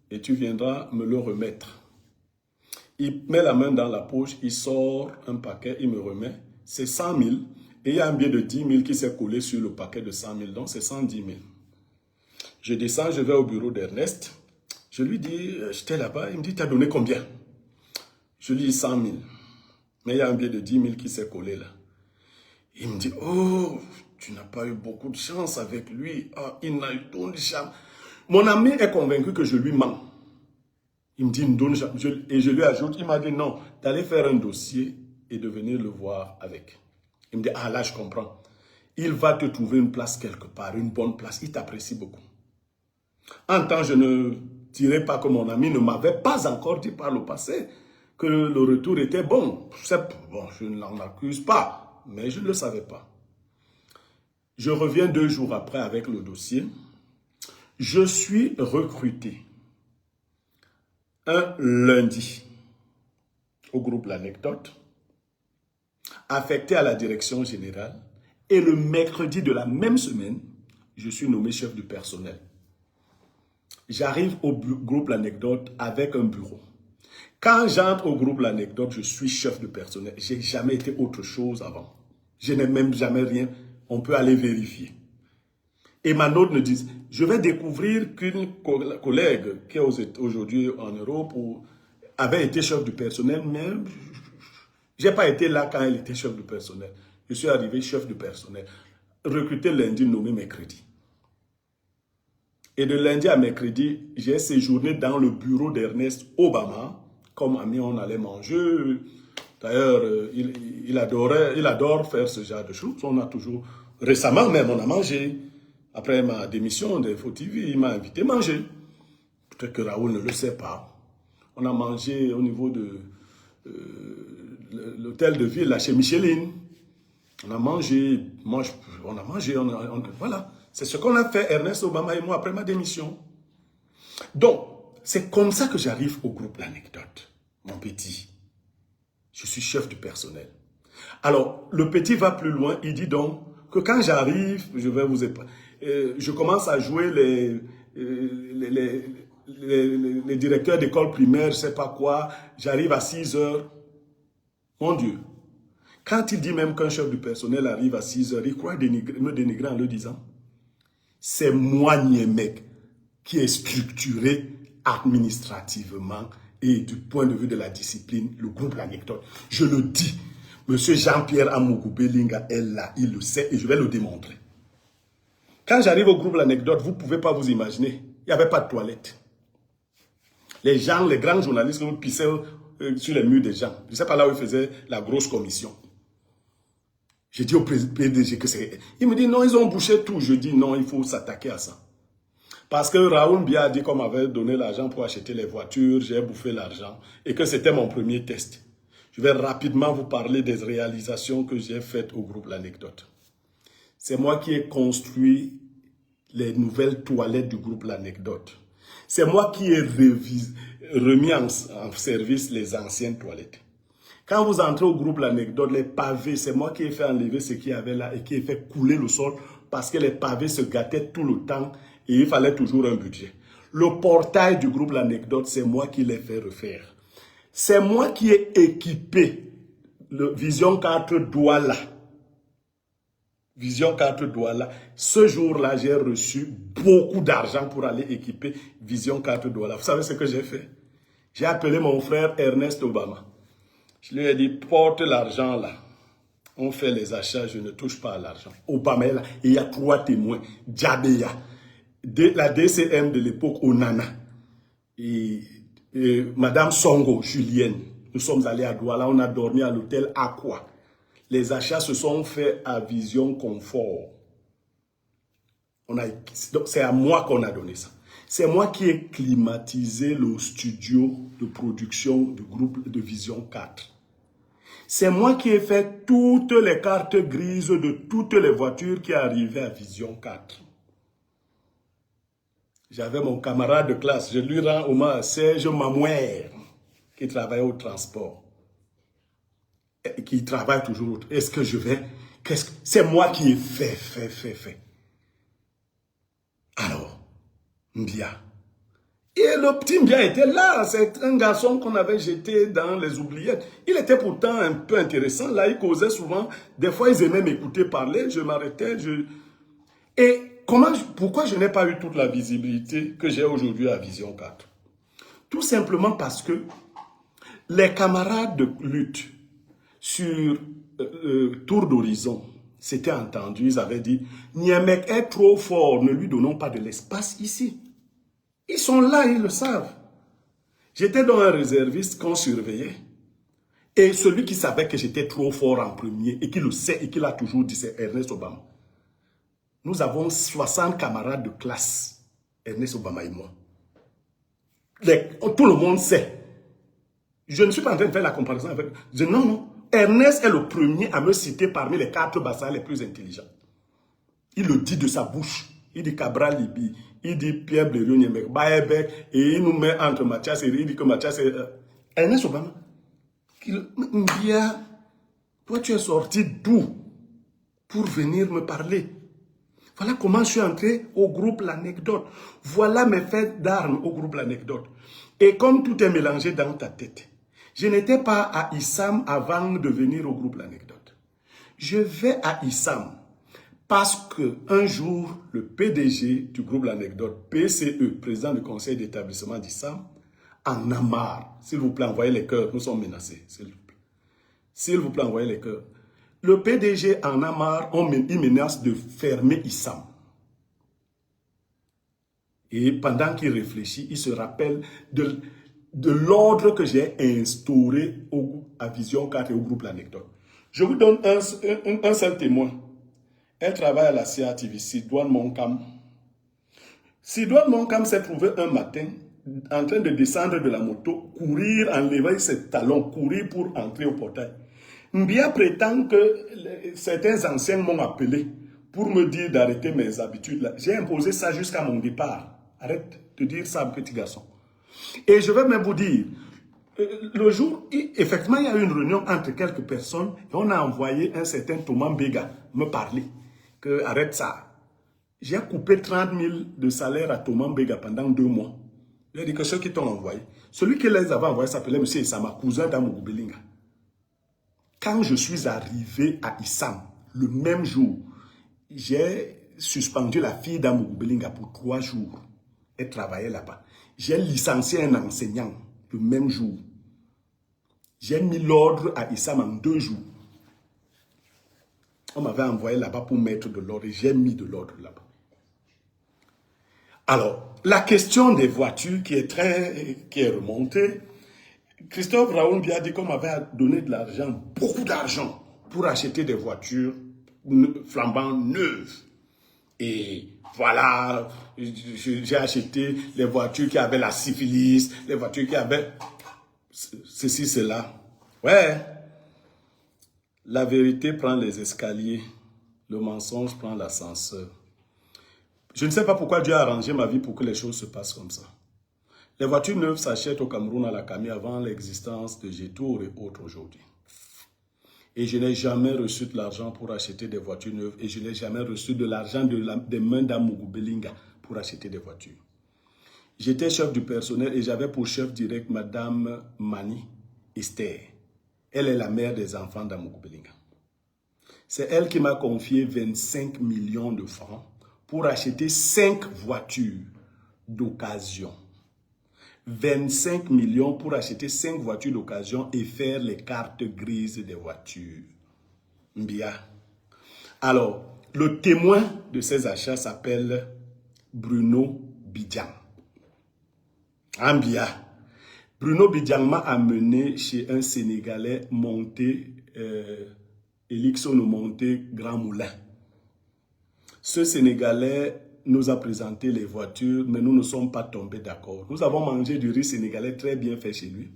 Speaker 1: et tu viendras me le remettre. Il met la main dans la poche, il sort un paquet, il me remet, c'est 100 000 et il y a un billet de 10 000 qui s'est collé sur le paquet de 100 000, donc c'est 110 000. Je descends, je vais au bureau d'Ernest, je lui dis, j'étais là-bas, il me dit, tu as donné combien? Je lui dis 100 000, mais il y a un billet de 10 000 qui s'est collé là. Il me dit, oh, tu n'as pas eu beaucoup de chance avec lui. Oh, il n'a eu de chance. Mon ami est convaincu que je lui mens. Il me dit, il me donne chance. Et je lui ajoute, il m'a dit non, d'aller faire un dossier et de venir le voir avec. Il me dit, ah là, je comprends. Il va te trouver une place quelque part, une bonne place. Il t'apprécie beaucoup. En temps, je ne dirais pas que mon ami ne m'avait pas encore dit par le passé que le retour était bon. Bon, je ne l'en accuse pas. Mais je ne le savais pas. Je reviens 2 jours après avec le dossier. Je suis recruté un lundi au groupe L'Anecdote, affecté à la direction générale, et le mercredi de la même semaine, je suis nommé chef du personnel. J'arrive au groupe L'Anecdote avec un bureau. Quand j'entre au groupe L'Anecdote, je suis chef de personnel. Je n'ai jamais été autre chose avant. Je n'ai même jamais rien. On peut aller vérifier. Et ma note me dit, je vais découvrir qu'une collègue qui est aujourd'hui en Europe avait été chef du personnel, mais je n'ai pas été là quand elle était chef du personnel. Je suis arrivé chef du personnel. Recruté lundi, nommé mercredi. Et de lundi à mercredi, j'ai séjourné dans le bureau d'Ernest Obama. Comme ami, on allait manger. D'ailleurs, il adore faire ce genre de choses. On a toujours, récemment même, on a mangé. Après ma démission d'Info TV, il m'a invité à manger. Peut-être que Raoul ne le sait pas. On a mangé au niveau de l'hôtel de ville, là, chez Micheline. On a mangé, voilà. C'est ce qu'on a fait, Ernest Obama et moi, après ma démission. Donc, c'est comme ça que j'arrive au groupe L'Anecdote, mon petit. Je suis chef du personnel. Alors, le petit va plus loin. Il dit donc que quand j'arrive, je commence à jouer les directeurs d'école primaire, je ne sais pas quoi. J'arrive à 6 h. Mon Dieu. Quand il dit même qu'un chef du personnel arrive à 6 h, il croit me dénigrer en le disant. C'est moi, Niemek, qui est structuré administrativement et du point de vue de la discipline, le groupe L'Anecdote. Je le dis, M. Jean-Pierre Amougou Belinga est là, il le sait et je vais le démontrer. Quand j'arrive au groupe L'Anecdote, vous ne pouvez pas vous imaginer, il n'y avait pas de toilette. Les gens, les grands journalistes pissaient sur les murs des gens. Je ne sais pas là où ils faisaient la grosse commission. J'ai dit au PDG que c'est... Il me dit non, ils ont bouché tout. Je dis non, il faut s'attaquer à ça. Parce que Raoul Bia a dit qu'on m'avait donné l'argent pour acheter les voitures, j'ai bouffé l'argent et que c'était mon premier test. Je vais rapidement vous parler des réalisations que j'ai faites au groupe L'Anecdote. C'est moi qui ai construit les nouvelles toilettes du groupe L'Anecdote. C'est moi qui ai remis en service les anciennes toilettes. Quand vous entrez au groupe L'Anecdote, les pavés, c'est moi qui ai fait enlever ce qu'il y avait là et qui ai fait couler le sol parce que les pavés se gâtaient tout le temps et il fallait toujours un budget. Le portail du groupe L'Anecdote, c'est moi qui l'ai fait refaire. C'est moi qui ai équipé le Vision 4 Douala. Vision 4 Douala. Ce jour-là, j'ai reçu beaucoup d'argent pour aller équiper Vision 4 Douala. Vous savez ce que j'ai fait? J'ai appelé mon frère Ernest Obama. Je lui ai dit, porte l'argent là. On fait les achats, je ne touche pas à l'argent. Obama est là, et il y a 3 témoins. Djabeya, la DCM de l'époque, Onana, et Madame Songo, Julienne. Nous sommes allés à Douala, on a dormi à l'hôtel Aqua. Les achats se sont faits à Vision Confort. C'est à moi qu'on a donné ça. C'est moi qui ai climatisé le studio de production du groupe de Vision 4. C'est moi qui ai fait toutes les cartes grises de toutes les voitures qui arrivaient à Vision 4. J'avais mon camarade de classe, je lui rends hommage, Serge Mamouer, qui travaillait au transport. Et qui travaille toujours. Est-ce que je vais... C'est moi qui ai fait. Alors, Mbia. Et le petit Mbia était là. C'est un garçon qu'on avait jeté dans les oubliettes. Il était pourtant un peu intéressant. Là, il causait souvent. Des fois, ils aimaient m'écouter parler. Je m'arrêtais. Et pourquoi je n'ai pas eu toute la visibilité que j'ai aujourd'hui à Vision 4? Tout simplement parce que les camarades de lutte sur Tour d'Horizon s'étaient entendus. Ils avaient dit, Niamey est trop fort, ne lui donnons pas de l'espace ici. Ils sont là, ils le savent. J'étais dans un réserviste qu'on surveillait. Et celui qui savait que j'étais trop fort en premier, et qui le sait, et qui l'a toujours dit, c'est Ernest Obama. Nous avons 60 camarades de classe, Ernest Obama et moi. Tout le monde sait. Je ne suis pas en train de faire la comparaison avec... Non. Ernest est le premier à me citer parmi les 4 bassins les plus intelligents. Il le dit de sa bouche. Il dit Cabral Libi, il dit Pierre Blériot Niemek, Baebek, et il nous met entre Mathias et il dit que Mathias est... Ernest Obama. Mbia, toi tu es sorti d'où pour venir me parler? Voilà comment je suis entré au groupe L'Anecdote. Voilà mes faits d'armes au groupe L'Anecdote. Et comme tout est mélangé dans ta tête, je n'étais pas à Issam avant de venir au groupe L'Anecdote. Je vais à Issam parce qu'un jour, le PDG du groupe L'Anecdote, PCE, président du conseil d'établissement d'Issam, en a marre. S'il vous plaît, envoyez les cœurs, nous sommes menacés. S'il vous plaît, envoyez les cœurs. Le PDG en a marre, il menace de fermer Issam. Et pendant qu'il réfléchit, il se rappelle de l'ordre que j'ai instauré à Vision 4 et au groupe L'Anecdote. Je vous donne un seul témoin. Elle travaille à la CRTV, Sidoine Moncam. Sidoine Moncam s'est trouvé un matin en train de descendre de la moto, courir, enlever ses talons, courir pour entrer au portail. Mbia prétend que certains anciens m'ont appelé pour me dire d'arrêter mes habitudes. J'ai imposé ça jusqu'à mon départ. Arrête de dire ça, petit garçon. Et je vais même vous dire, le jour, effectivement, il y a eu une réunion entre quelques personnes et on a envoyé un certain Thomas Mbega me parler que arrête ça. J'ai coupé 30 000 de salaire à Thomas Mbega pendant 2 mois. Il a dit que ceux qui t'ont envoyé, celui qui les avait envoyés s'appelait M. Issama, cousin d'Amougou Belinga. Quand je suis arrivé à Issam, le même jour, j'ai suspendu la fille d'Amougou Belinga pour 3 jours. Elle travaillait là-bas. J'ai licencié un enseignant le même jour. J'ai mis l'ordre à Issam en 2 jours. On m'avait envoyé là-bas pour mettre de l'ordre et j'ai mis de l'ordre là-bas. Alors, la question des voitures qui est remontée, Christophe Raoul Mbia dit qu'on m'avait donné de l'argent, beaucoup d'argent, pour acheter des voitures flambant neuves. Et voilà, j'ai acheté les voitures qui avaient la syphilis, les voitures qui avaient ceci, cela. Ouais, la vérité prend les escaliers, le mensonge prend l'ascenseur. Je ne sais pas pourquoi Dieu a arrangé ma vie pour que les choses se passent comme ça. Les voitures neuves s'achètent au Cameroun à la Camille avant l'existence de Gétour et autres aujourd'hui. Et je n'ai jamais reçu de l'argent pour acheter des voitures neuves et je n'ai jamais reçu de l'argent des mains d'Amougou Belinga pour acheter des voitures. J'étais chef du personnel et j'avais pour chef direct Madame Mani Esther. Elle est la mère des enfants d'Amougou Belinga. C'est elle qui m'a confié 25 millions de francs pour acheter 5 voitures d'occasion. 25 millions pour acheter 5 voitures d'occasion et faire les cartes grises des voitures. Mbia. Alors, le témoin de ces achats s'appelle Bruno Bidjan. Mbia. Bruno Bidjan m'a amené chez un Sénégalais monté, Elixon monté Grand Moulin. Ce Sénégalais nous a présenté les voitures, mais nous ne sommes pas tombés d'accord. Nous avons mangé du riz sénégalais très bien fait chez lui.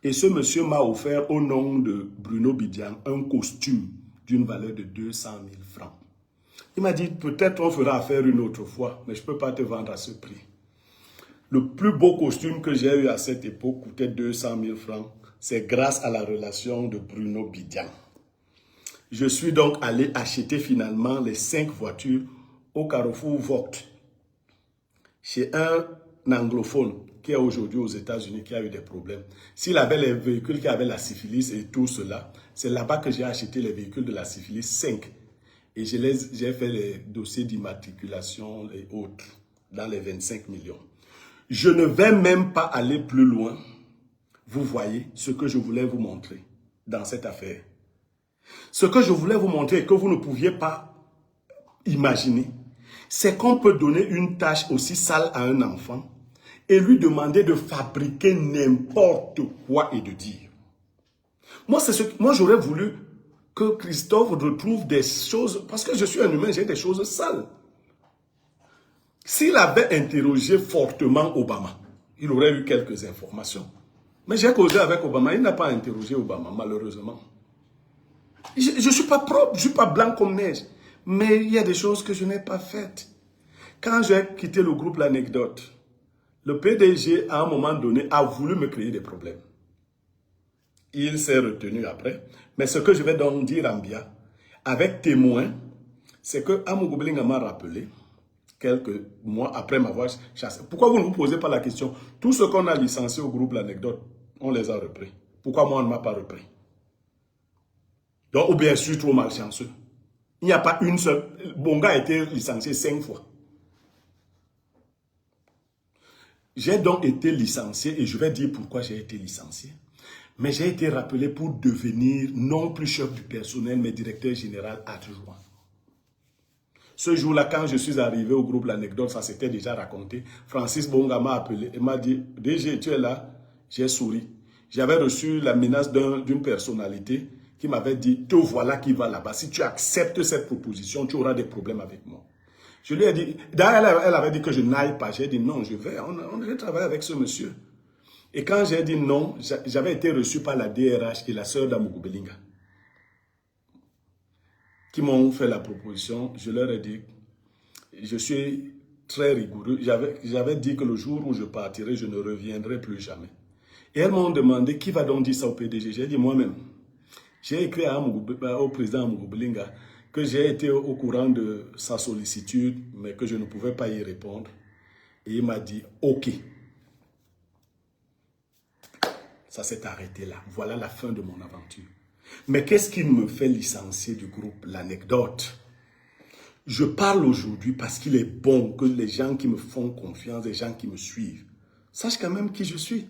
Speaker 1: Et ce monsieur m'a offert au nom de Bruno Bidjan un costume d'une valeur de 200 000 francs. Il m'a dit, peut-être on fera affaire une autre fois, mais je ne peux pas te vendre à ce prix. Le plus beau costume que j'ai eu à cette époque coûtait 200 000 francs. C'est grâce à la relation de Bruno Bidjan. Je suis donc allé acheter finalement les 5 voitures au Carrefour Vogt, chez un anglophone qui est aujourd'hui aux États-Unis, qui a eu des problèmes. S'il avait les véhicules qui avaient la syphilis et tout cela, c'est là-bas que j'ai acheté les véhicules de la syphilis, 5. Et j'ai fait les dossiers d'immatriculation et autres, dans les 25 millions. Je ne vais même pas aller plus loin. Vous voyez ce que je voulais vous montrer dans cette affaire. Ce que je voulais vous montrer et que vous ne pouviez pas imaginer, c'est qu'on peut donner une tâche aussi sale à un enfant et lui demander de fabriquer n'importe quoi et de dire. Moi, j'aurais voulu que Christophe retrouve des choses, parce que je suis un humain, j'ai des choses sales. S'il avait interrogé fortement Obama, il aurait eu quelques informations. Mais j'ai causé avec Obama, il n'a pas interrogé Obama, malheureusement. Je ne suis pas propre, je ne suis pas blanc comme neige. Mais il y a des choses que je n'ai pas faites. Quand j'ai quitté le groupe L'Anecdote, le PDG, à un moment donné, a voulu me créer des problèmes. Il s'est retenu après. Mais ce que je vais donc dire à Mbia, avec témoin, c'est que Amougou Belinga m'a rappelé, quelques mois après m'avoir chassé. Pourquoi vous ne vous posez pas la question? Tout ce qu'on a licencié au groupe L'Anecdote, on les a repris. Pourquoi moi on ne m'a pas repris? Donc, ou bien je suis trop malchanceux. Il n'y a pas une seule. Bonga a été licencié 5 fois. J'ai donc été licencié et je vais dire pourquoi j'ai été licencié. Mais j'ai été rappelé pour devenir non plus chef du personnel, mais directeur général adjoint. Ce jour-là, quand je suis arrivé au groupe L'Anecdote, ça s'était déjà raconté. Francis Bonga m'a appelé et m'a dit, DG, tu es là? J'ai souri. J'avais reçu la menace d'une personnalité qui m'avait dit, te voilà qui va là-bas. Si tu acceptes cette proposition, tu auras des problèmes avec moi. Je lui ai dit, d'ailleurs, elle avait dit que je n'aille pas. J'ai dit non, je vais. On devait travailler avec ce monsieur. Et quand j'ai dit non, j'avais été reçu par la DRH et la sœur d'Amougou Belinga, qui m'ont fait la proposition. Je leur ai dit, je suis très rigoureux. J'avais dit que le jour où je partirai, je ne reviendrai plus jamais. Et elles m'ont demandé, qui va donc dire ça au PDG? J'ai dit moi-même. J'ai écrit au président Amougou Belinga que j'ai été au courant de sa sollicitude, mais que je ne pouvais pas y répondre. Et il m'a dit, ok. Ça s'est arrêté là. Voilà la fin de mon aventure. Mais qu'est-ce qui me fait licencier du groupe L'Anecdote? Je parle aujourd'hui parce qu'il est bon que les gens qui me font confiance, les gens qui me suivent, sachent quand même qui je suis.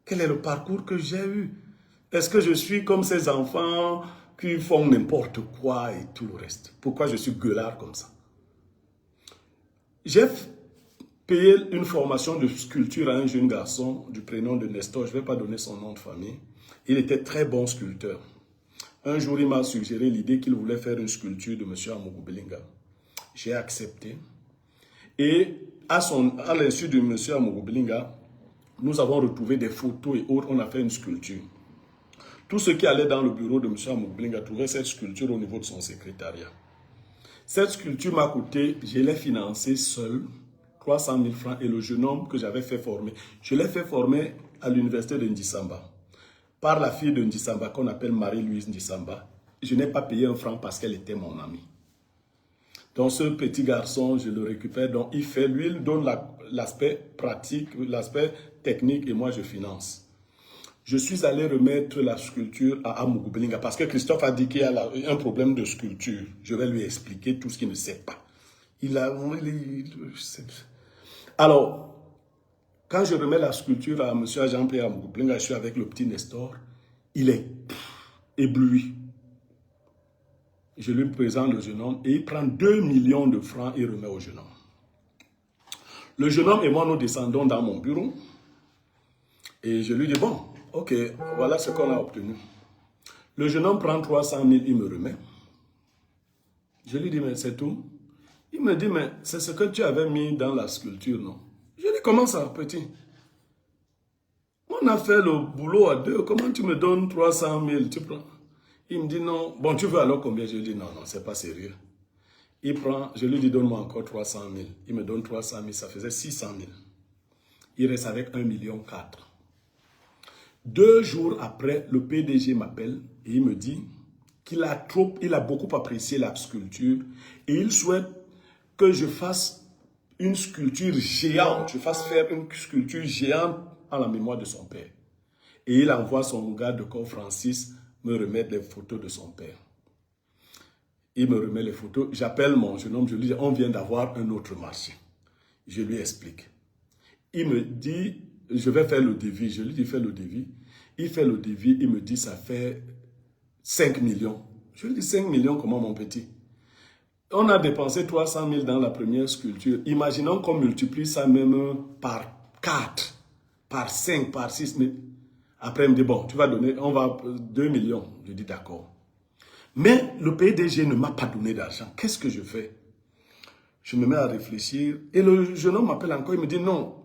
Speaker 1: Quel est le parcours que j'ai eu? Est-ce que je suis comme ces enfants qui font n'importe quoi et tout le reste? Pourquoi je suis gueulard comme ça? J'ai payé une formation de sculpture à un jeune garçon du prénom de Nestor. Je ne vais pas donner son nom de famille. Il était très bon sculpteur. Un jour, il m'a suggéré l'idée qu'il voulait faire une sculpture de M. Amougou Belinga. J'ai accepté. Et à l'insu de M. Amougou Belinga, nous avons retrouvé des photos et autres. On a fait une sculpture. Tous ceux qui allaient dans le bureau de M. Amougou Belinga trouvaient cette sculpture au niveau de son secrétariat. Cette sculpture m'a coûté, je l'ai financée seul, 300 000 francs, et le jeune homme que j'avais fait former, je l'ai fait former à l'université de Ndissamba, par la fille de Ndissamba qu'on appelle Marie-Louise Ndissamba. Je n'ai pas payé un franc parce qu'elle était mon amie. Donc ce petit garçon, je le récupère, donc il fait, lui, il donne l'aspect pratique, l'aspect technique, et moi je finance. Je suis allé remettre la sculpture à Amougou Belinga parce que Christophe a dit qu'il y a un problème de sculpture. Je vais lui expliquer tout ce qu'il ne sait pas. Alors, quand je remets la sculpture à M. Jean-Pierre Amougou Belinga, je suis avec le petit Nestor, il est ébloui. Je lui présente le jeune homme et il prend 2 millions de francs et remet au jeune homme. Le jeune homme et moi, nous descendons dans mon bureau et je lui dis, bon, ok, voilà ce qu'on a obtenu. Le jeune homme prend 300 000, il me remet. Je lui dis, mais c'est tout? Il me dit, mais c'est ce que tu avais mis dans la sculpture, non? Je lui dis, comment ça, petit? On a fait le boulot à deux, comment tu me donnes 300 000, tu prends? Il me dit, non, bon, tu veux alors combien? Je lui dis, non, non, c'est pas sérieux. Il prend, je lui dis, donne-moi encore 300 000. Il me donne 300 000, ça faisait 600 000. Il reste avec 1,4 million. 2 jours après, le PDG m'appelle et il me dit qu'il a beaucoup apprécié la sculpture et il souhaite que je fasse une sculpture géante, je fasse faire une sculpture géante en la mémoire de son père. Et il envoie son gars de corps, Francis, me remettre les photos de son père. Il me remet les photos. J'appelle mon jeune homme, je lui dis, on vient d'avoir un autre marché. Je lui explique. Il me dit, je vais faire le devis. Je lui dis, fais le devis. Il fait le devis, il me dit, ça fait 5 millions. Je lui dis, 5 millions, comment mon petit? On a dépensé 300 000 dans la première sculpture. Imaginons qu'on multiplie ça même par 4, par 5, par 6. Mais après, il me dit, bon, tu vas donner, on va 2 millions. Je dis, d'accord. Mais le PDG ne m'a pas donné d'argent. Qu'est-ce que je fais? Je me mets à réfléchir. Et le jeune homme m'appelle encore. Il me dit non.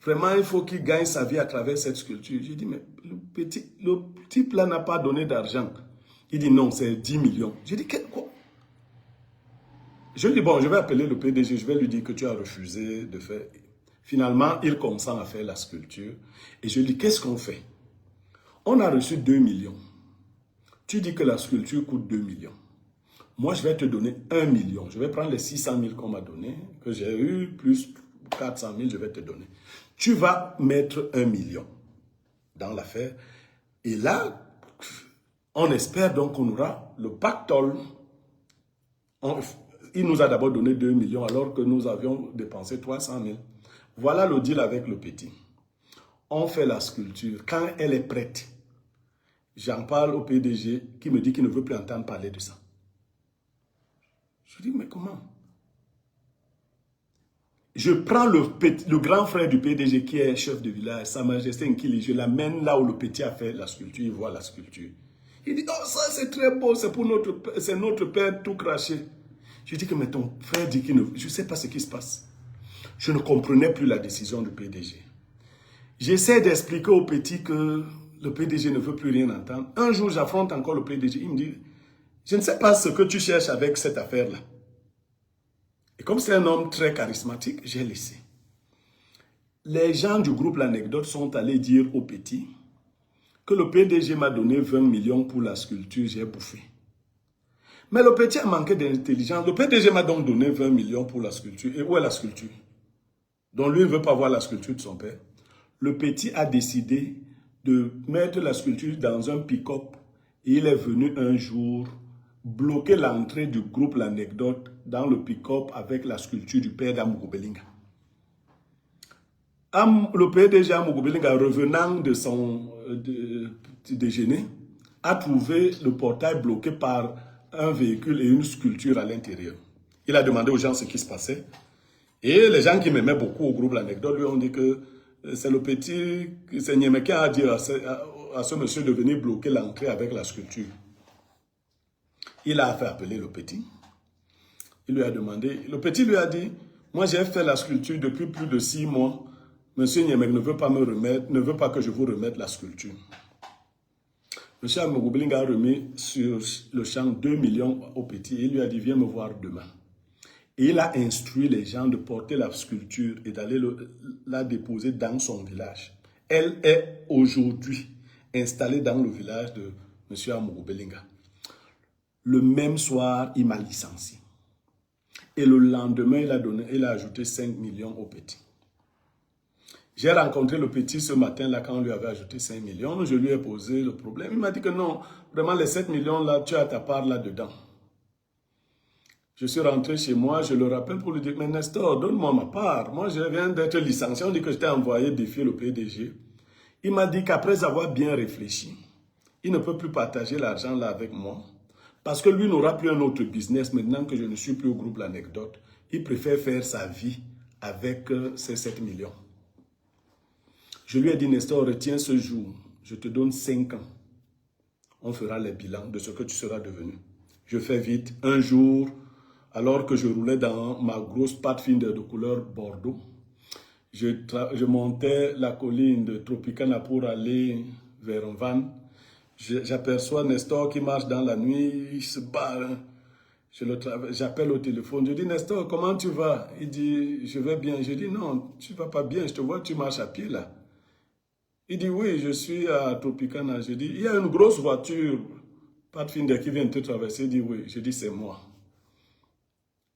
Speaker 1: Vraiment, il faut qu'il gagne sa vie à travers cette sculpture. Je dis, mais le type là n'a pas donné d'argent. Il dit non, c'est 10 millions. Je dis, quoi? Je lui dis, bon, je vais appeler le PDG. Je vais lui dire que tu as refusé de faire. Finalement, il consent à faire la sculpture. Et je lui dis, qu'est-ce qu'on fait? On a reçu 2 millions. Tu dis que la sculpture coûte 2 millions. Moi, je vais te donner 1 million. Je vais prendre les 600 000 qu'on m'a donné, que j'ai eu, plus 400 000, je vais te donner. Tu vas mettre 1 million dans l'affaire. Et là, on espère donc qu'on aura le pactole. Il nous a d'abord donné 2 millions alors que nous avions dépensé 300 000. Voilà le deal avec le petit. On fait la sculpture. Quand elle est prête, j'en parle au PDG qui me dit qu'il ne veut plus entendre parler de ça. Je dis, mais comment? Je prends le grand frère du PDG qui est chef de village, Sa Majesté Nkili, je l'amène là où le petit a fait la sculpture, il voit la sculpture. Il dit, oh ça c'est très beau, c'est notre père tout craché. Je dis que mais ton frère dit qu'il ne... Je ne sais pas ce qui se passe. Je ne comprenais plus la décision du PDG. J'essaie d'expliquer au petit que le PDG ne veut plus rien entendre. Un jour, j'affronte encore le PDG. Il me dit, je ne sais pas ce que tu cherches avec cette affaire-là. Et comme c'est un homme très charismatique, j'ai laissé. Les gens du groupe L'Anecdote sont allés dire au petit que le PDG m'a donné 20 millions pour la sculpture, j'ai bouffé. Mais le petit a manqué d'intelligence. Le PDG m'a donc donné 20 millions pour la sculpture. Et où est la sculpture? Donc lui ne veut pas voir la sculpture de son père. Le petit a décidé de mettre la sculpture dans un pick-up. Et il est venu un jour bloquer l'entrée du groupe L'Anecdote dans le pick-up avec la sculpture du père d'Amougou Belinga. Le PDG Amougou Belinga, revenant de son déjeuner, a trouvé le portail bloqué par un véhicule et une sculpture à l'intérieur. Il a demandé aux gens ce qui se passait. Et les gens qui m'aimaient beaucoup au groupe L'Anecdote lui ont dit que c'est le petit, c'est Niémé qui a dit à ce monsieur de venir bloquer l'entrée avec la sculpture. Il a fait appeler le petit. Il lui a demandé, le petit lui a dit, moi j'ai fait la sculpture depuis plus de 6 mois. Monsieur Niémé ne veut pas me remettre, ne veut pas que je vous remette la sculpture. Monsieur Amougou Belinga a remis sur le champ 2 millions au petit. Il lui a dit, viens me voir demain. Et il a instruit les gens de porter la sculpture et d'aller la déposer dans son village. Elle est aujourd'hui installée dans le village de monsieur Amougou Belinga. Le même soir, il m'a licencié. Et le lendemain, il a ajouté 5 millions au petit. J'ai rencontré le petit ce matin-là quand on lui avait ajouté 5 millions. Je lui ai posé le problème. Il m'a dit que non, vraiment les 7 millions-là, tu as ta part là-dedans. Je suis rentré chez moi, je le rappelle pour lui dire, mais Nestor, donne-moi ma part. Moi, je viens d'être licencié. On dit que je t'ai envoyé défier le PDG. Il m'a dit qu'après avoir bien réfléchi, il ne peut plus partager l'argent là avec moi. Parce que lui n'aura plus un autre business maintenant que je ne suis plus au groupe L'Anecdote. Il préfère faire sa vie avec ses 7 millions. Je lui ai dit, Nestor, retiens ce jour. Je te donne 5 ans. On fera les bilans de ce que tu seras devenu. Je fais vite. Un jour, alors que je roulais dans ma grosse Pathfinder de couleur bordeaux, je montais la colline de Tropicana pour aller vers un van. J'aperçois Nestor qui marche dans la nuit, il se barre. J'appelle au téléphone, je dis, Nestor, comment tu vas? Il dit, je vais bien. Je dis, non, tu ne vas pas bien, je te vois, tu marches à pied là. Il dit, oui, je suis à Tropicana. Je dis, il y a une grosse voiture, Pathfinder, qui vient te traverser. Il dit, oui. Je dis, c'est moi.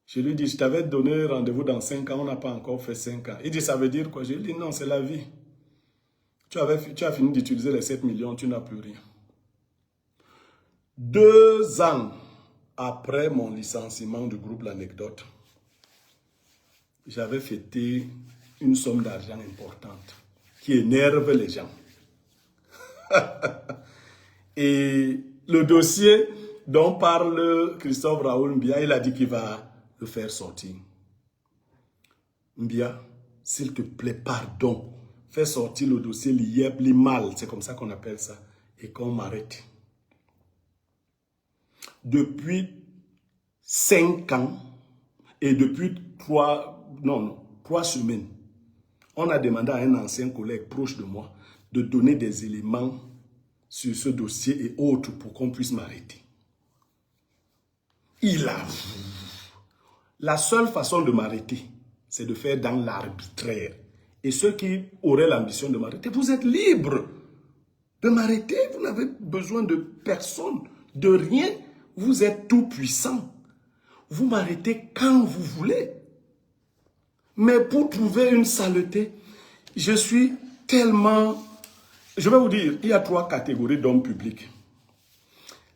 Speaker 1: Je lui dis, je t'avais donné rendez-vous dans 5 ans, on n'a pas encore fait 5 ans. Il dit, ça veut dire quoi? Je lui dis, non, c'est la vie. Tu as fini d'utiliser les 7 millions, tu n'as plus rien. 2 ans après mon licenciement du groupe L'Anecdote, j'avais fêté une somme d'argent importante qui énerve les gens. Et le dossier dont parle Christophe Raoul Mbia, il a dit qu'il va le faire sortir. Mbia, s'il te plaît, pardon, fais sortir le dossier l'IEP, l'IMAL, c'est comme ça qu'on appelle ça, et qu'on m'arrête. Depuis 5 ans et depuis 3 semaines, on a demandé à un ancien collègue proche de moi de donner des éléments sur ce dossier et autres pour qu'on puisse m'arrêter. Il avoue. La seule façon de m'arrêter, c'est de faire dans l'arbitraire. Et ceux qui auraient l'ambition de m'arrêter, vous êtes libres de m'arrêter. Vous n'avez besoin de personne, de rien. Vous êtes tout puissant. Vous m'arrêtez quand vous voulez. Mais pour trouver une saleté, je suis tellement... Je vais vous dire, il y a 3 catégories d'hommes publics.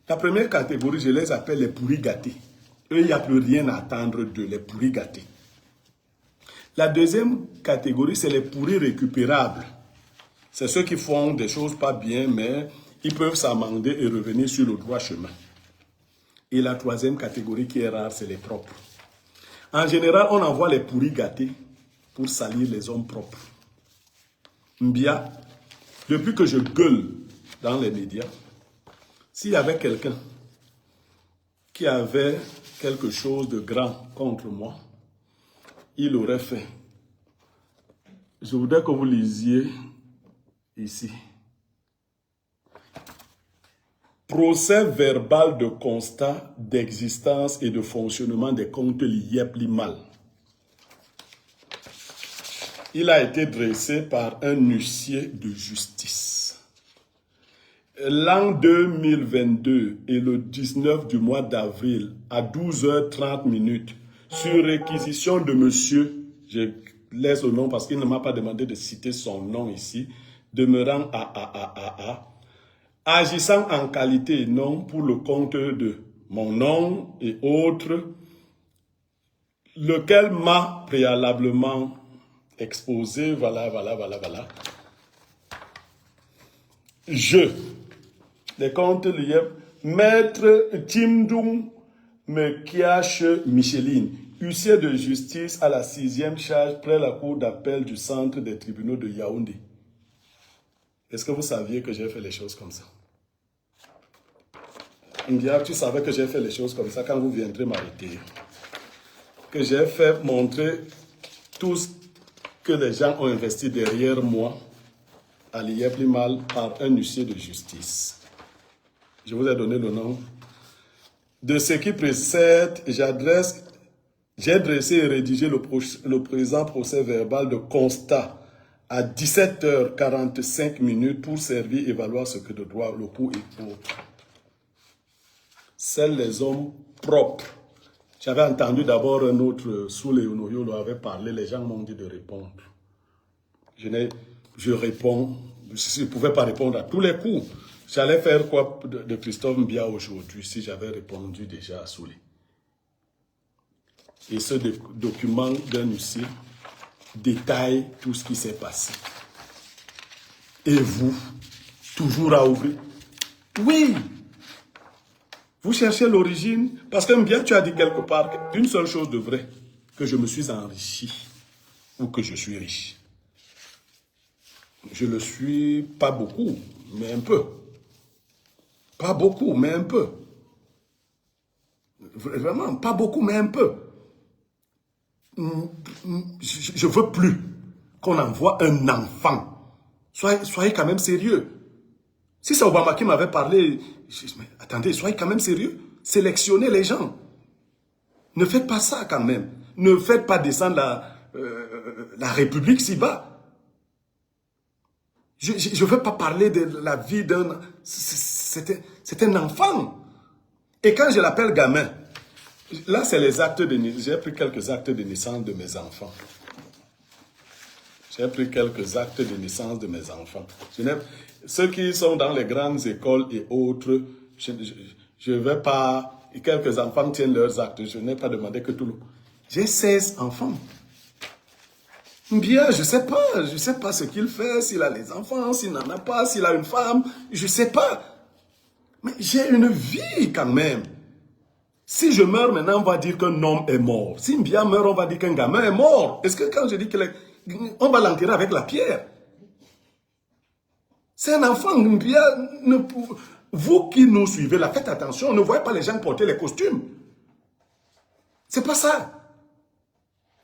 Speaker 1: La première catégorie, je les appelle les pourris gâtés. Eux, il n'y a plus rien à attendre d'eux, les pourris gâtés. La deuxième catégorie, c'est les pourris récupérables. C'est ceux qui font des choses pas bien, mais ils peuvent s'amender et revenir sur le droit chemin. Et la troisième catégorie qui est rare, c'est les propres. En général, on envoie les pourris gâtés pour salir les hommes propres. Mbia, depuis que je gueule dans les médias, s'il y avait quelqu'un qui avait quelque chose de grand contre moi, il l'aurait fait. Je voudrais que vous lisiez ici. Procès verbal de constat d'existence et de fonctionnement des comptes l'IEP l'IMAL. Il a été dressé par un huissier de justice. L'an 2022 et le 19 du mois d'avril à 12h30 sur réquisition de monsieur, je laisse le nom parce qu'il ne m'a pas demandé de citer son nom ici, demeurant AAAA, agissant en qualité et non pour le compte de mon nom et autres, lequel m'a préalablement exposé, voilà. Je, les comptes l'IEP, Maître Timdung Mekiache Micheline, huissier de justice à la 6e charge près la cour d'appel du centre des tribunaux de Yaoundé. Est-ce que vous saviez que j'ai fait les choses comme ça? Mbia, tu savais que j'ai fait les choses comme ça quand vous viendrez m'arrêter. Que j'ai fait montrer tout ce que les gens ont investi derrière moi à l'IEP l'IMAL par un huissier de justice. Je vous ai donné le nom. De ce qui précède, j'ai dressé et rédigé le présent procès verbal de constat à 17h45 pour servir et évaluer ce que de droit le coup et autres. Seuls les hommes propres. J'avais entendu d'abord un autre, Soule Onoyo avait parlé, les gens m'ont dit de répondre. Je réponds, je ne pouvais pas répondre à tous les coups. J'allais faire quoi de Christophe Mbia aujourd'hui si j'avais répondu déjà à Soule. Et ce document d'un huissier détaille tout ce qui s'est passé. Et vous, toujours à ouvrir? Oui! Vous cherchez l'origine, parce que bien tu as dit quelque part une seule chose de vrai, que je me suis enrichi, ou que je suis riche. Je le suis pas beaucoup, mais un peu. Pas beaucoup, mais un peu. Vraiment, pas beaucoup, mais un peu. Je veux plus qu'on envoie un enfant. Soyez quand même sérieux. Si c'est Obama qui m'avait parlé, mais attendez, soyez quand même sérieux. Sélectionnez les gens. Ne faites pas ça quand même. Ne faites pas descendre la République si bas. Je ne veux pas parler de la vie d'un... C'est un enfant. Et quand je l'appelle gamin, là c'est les actes de naissance. J'ai pris quelques actes de naissance de mes enfants. J'ai pris quelques actes de naissance de mes enfants. Ceux qui sont dans les grandes écoles et autres, je ne vais pas... Quelques enfants tiennent leurs actes. Je n'ai pas demandé que tout le... J'ai 16 enfants. Bien, je ne sais pas ce qu'il fait, s'il a les enfants, s'il n'en a pas, s'il a une femme, je ne sais pas. Mais j'ai une vie quand même. Si je meurs maintenant, on va dire qu'un homme est mort. Si Mbia meurt, on va dire qu'un gamin est mort. Est-ce que quand je dis on va l'enterrer avec la pierre? C'est un enfant, Mbia. Vous qui nous suivez là, faites attention, ne voyez pas les gens porter les costumes. C'est pas ça.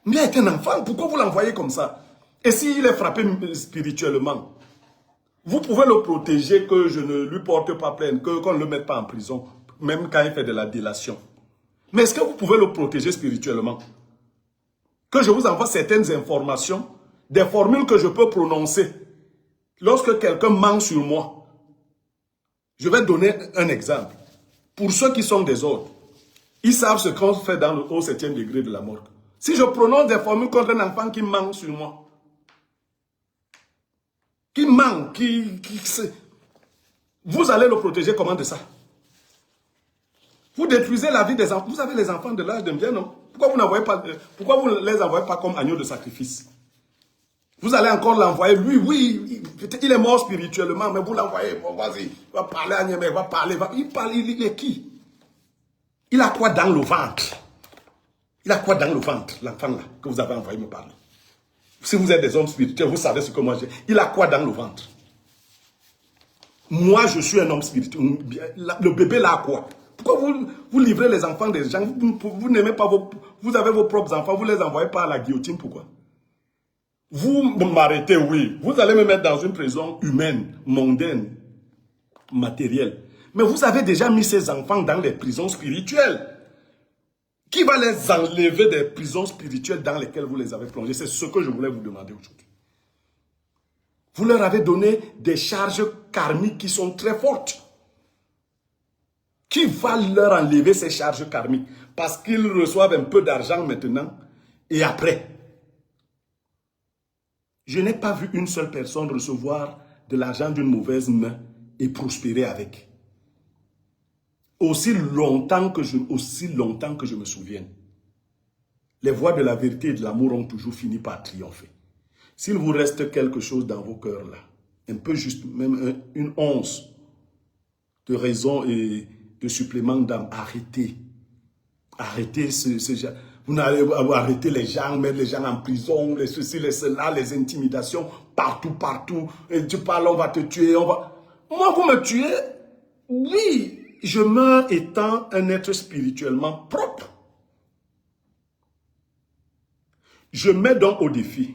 Speaker 1: Mbia est un enfant, pourquoi vous l'envoyez comme ça? Et s'il est frappé spirituellement, vous pouvez le protéger, que je ne lui porte pas plainte, qu'on ne le mette pas en prison, même quand il fait de la délation. Mais est-ce que vous pouvez le protéger spirituellement? Que je vous envoie certaines informations, des formules que je peux prononcer. Lorsque quelqu'un ment sur moi, je vais donner un exemple. Pour ceux qui sont des autres, ils savent ce qu'on fait au 7e degré de la mort. Si je prononce des formules contre un enfant qui ment sur moi, qui ment, vous allez le protéger comment de ça? Vous détruisez la vie des enfants. Vous avez les enfants de l'âge de bien, non? Pourquoi vous ne les envoyez pas comme agneaux de sacrifice? Vous allez encore l'envoyer, lui, oui, il est mort spirituellement, mais vous l'envoyez, bon, vas-y, il va parler à Niamey, il va parler, il est qui? Il a quoi dans le ventre? Il a quoi dans le ventre, l'enfant là, que vous avez envoyé me parler? Si vous êtes des hommes spirituels, vous savez ce que moi j'ai. Il a quoi dans le ventre? Moi, je suis un homme spirituel. Le bébé là a quoi? Pourquoi vous livrez les enfants des gens? Vous n'aimez pas vous avez vos propres enfants, vous ne les envoyez pas à la guillotine, pourquoi? Vous m'arrêtez, oui. Vous allez me mettre dans une prison humaine, mondaine, matérielle. Mais vous avez déjà mis ces enfants dans les prisons spirituelles. Qui va les enlever des prisons spirituelles dans lesquelles vous les avez plongés? C'est ce que je voulais vous demander aujourd'hui. Vous leur avez donné des charges karmiques qui sont très fortes. Qui va leur enlever ces charges karmiques? Parce qu'ils reçoivent un peu d'argent maintenant et après. Je n'ai pas vu une seule personne recevoir de l'argent d'une mauvaise main et prospérer avec. Aussi longtemps que je me souvienne. Les voies de la vérité et de l'amour ont toujours fini par triompher. S'il vous reste quelque chose dans vos cœurs là, un peu juste, même une once de raison et de supplément d'âme, arrêtez. Arrêtez ce genre. Vous n'allez arrêter les gens, mettre les gens en prison, les ceci, les cela, les intimidations, partout. Et tu parles, on va te tuer, Moi, vous me tuez, oui. Je meurs étant un être spirituellement propre. Je mets donc au défi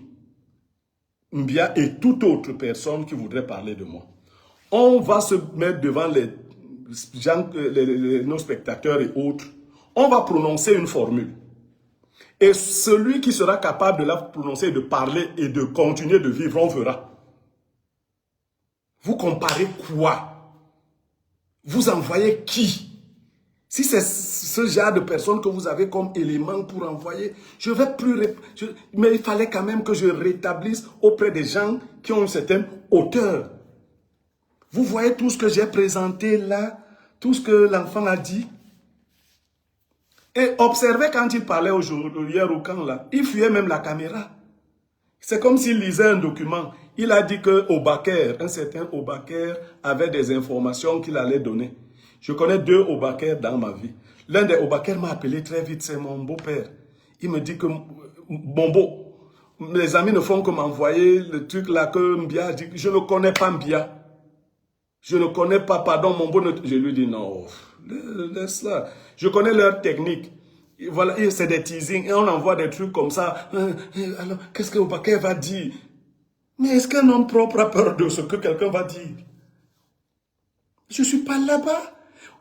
Speaker 1: Mbia et toute autre personne qui voudrait parler de moi. On va se mettre devant les gens, nos spectateurs et autres. On va prononcer une formule. Et celui qui sera capable de la prononcer, de parler et de continuer de vivre, on verra. Vous comparez quoi? Vous envoyez qui? Si c'est ce genre de personnes que vous avez comme élément pour envoyer, je vais plus... mais il fallait quand même que je rétablisse auprès des gens qui ont une certaine hauteur. Vous voyez tout ce que j'ai présenté là, tout ce que l'enfant a dit. Et observez quand il parlait hier au camp là, il fuyait même la caméra. C'est comme s'il lisait un document. Il a dit que Obaker, un certain Obaker, avait des informations qu'il allait donner. Je connais 2 Obakers dans ma vie. L'un des Obakers m'a appelé très vite, c'est mon beau-père. Il me dit que, Bombo, les amis ne font que m'envoyer le truc là que Mbia dit. Je ne connais pas Mbia. Je ne connais pas, pardon, mon beau. Je lui dis non, laisse là. Je connais leur technique. Voilà, c'est des teasings et on envoie des trucs comme ça. Alors, qu'est-ce que Obaker va dire? Mais est-ce qu'un homme propre a peur de ce que quelqu'un va dire? Je ne suis pas là-bas.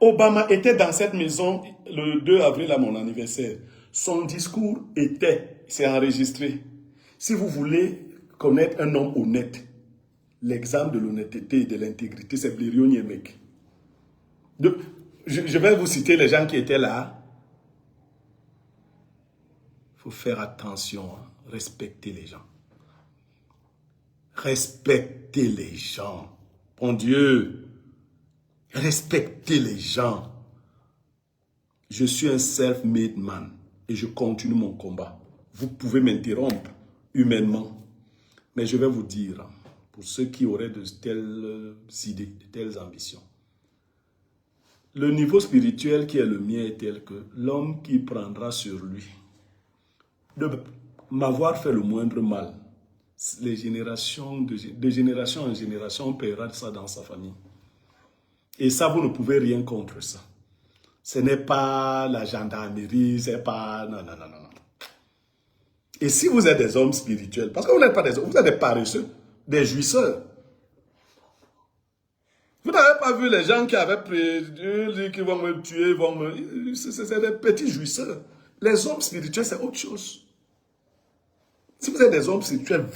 Speaker 1: Obama était dans cette maison le 2 avril à mon anniversaire. Son discours était, c'est enregistré. Si vous voulez connaître un homme honnête, l'exemple de l'honnêteté et de l'intégrité, c'est Blériot Niemek. Je vais vous citer les gens qui étaient là. Il faut faire attention, hein. Respecter les gens. Respectez les gens. Bon Dieu, respectez les gens. Je suis un self-made man et je continue mon combat. Vous pouvez m'interrompre humainement, mais je vais vous dire, pour ceux qui auraient de telles idées, de telles ambitions, le niveau spirituel qui est le mien est tel que l'homme qui prendra sur lui de m'avoir fait le moindre mal, les générations, de génération en génération, on paiera ça dans sa famille. Et ça, vous ne pouvez rien contre ça. Ce n'est pas la gendarmerie, c'est pas... Non, non, non, non. Et si vous êtes des hommes spirituels, parce que vous n'êtes pas des hommes, vous êtes des paresseux, des jouisseurs. Vous n'avez pas vu les gens qui avaient prédit qu'ils vont me tuer, c'est des petits jouisseurs. Les hommes spirituels, c'est autre chose. Si vous êtes des hommes spirituels,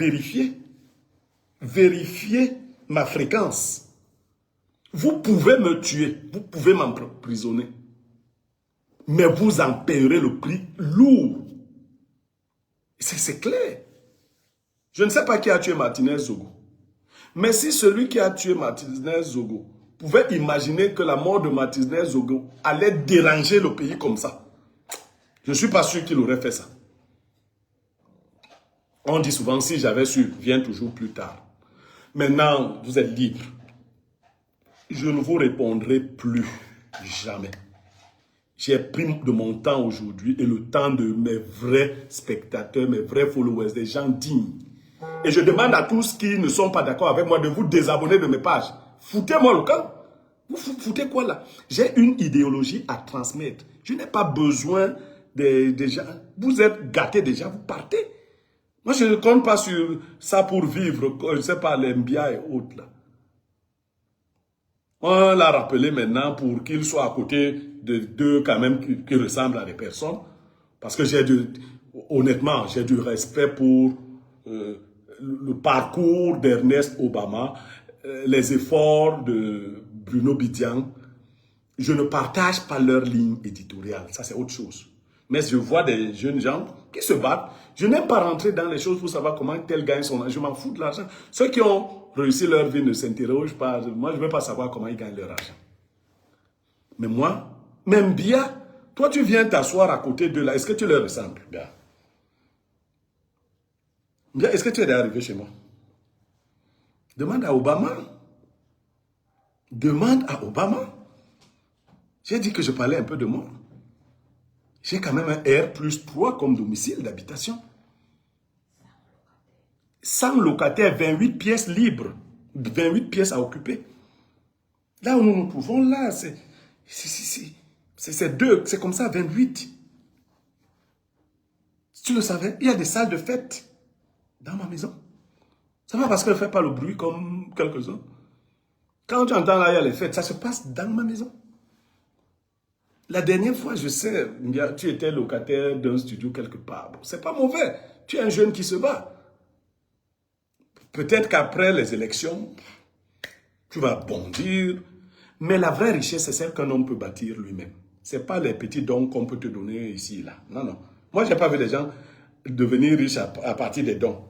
Speaker 1: vérifiez ma fréquence. Vous pouvez me tuer, vous pouvez m'emprisonner, mais vous en payerez le prix lourd. C'est clair. Je ne sais pas qui a tué Martinez Zogo, mais si celui qui a tué Martinez Zogo pouvait imaginer que la mort de Martinez Zogo allait déranger le pays comme ça, je ne suis pas sûr qu'il aurait fait ça. On dit souvent, si j'avais su, vient toujours plus tard. Maintenant, vous êtes libre. Je ne vous répondrai plus jamais. J'ai pris de mon temps aujourd'hui et le temps de mes vrais spectateurs, mes vrais followers, des gens dignes. Et je demande à tous qui ne sont pas d'accord avec moi de vous désabonner de mes pages. Foutez-moi le camp. Vous foutez quoi là? J'ai une idéologie à transmettre. Je n'ai pas besoin des gens. Vous êtes gâtés déjà, vous partez. Moi, je ne compte pas sur ça pour vivre, je ne sais pas, les Mbia et autres là. On l'a rappelé maintenant pour qu'il soit à côté de deux quand même qui ressemblent à des personnes. Parce que honnêtement, j'ai du respect pour le parcours d'Ernest Obama, les efforts de Bruno Bidian. Je ne partage pas leur ligne éditoriale, ça c'est autre chose. Mais je vois des jeunes gens qui se battent. Je n'aime pas rentrer dans les choses pour savoir comment tel gagne son argent. Je m'en fous de l'argent. Ceux qui ont réussi leur vie ne s'interrogent pas. Moi, je ne veux pas savoir comment ils gagnent leur argent. Mais moi, même bien, toi, tu viens t'asseoir à côté d'eux là. Est-ce que tu leur ressembles? Bien. Bien, est-ce que tu es arrivé chez moi? Demande à Obama. Demande à Obama. J'ai dit que je parlais un peu de moi. J'ai quand même un R+3 comme domicile d'habitation. 100 locataires, 28 pièces libres, 28 pièces à occuper. Là où nous nous trouvons, là, c'est comme ça, 28. Si tu le savais, il y a des salles de fête dans ma maison. Ça va parce qu'elle ne fait pas le bruit comme quelques-uns. Quand tu entends là, il y a les fêtes, ça se passe dans ma maison. La dernière fois, je sais, tu étais locataire d'un studio quelque part. Bon, c'est pas mauvais. Tu es un jeune qui se bat. Peut-être qu'après les élections, tu vas bondir. Mais la vraie richesse, c'est celle qu'un homme peut bâtir lui-même. Ce n'est pas les petits dons qu'on peut te donner ici, là. Non, non. Moi, je n'ai pas vu des gens devenir riches à partir des dons.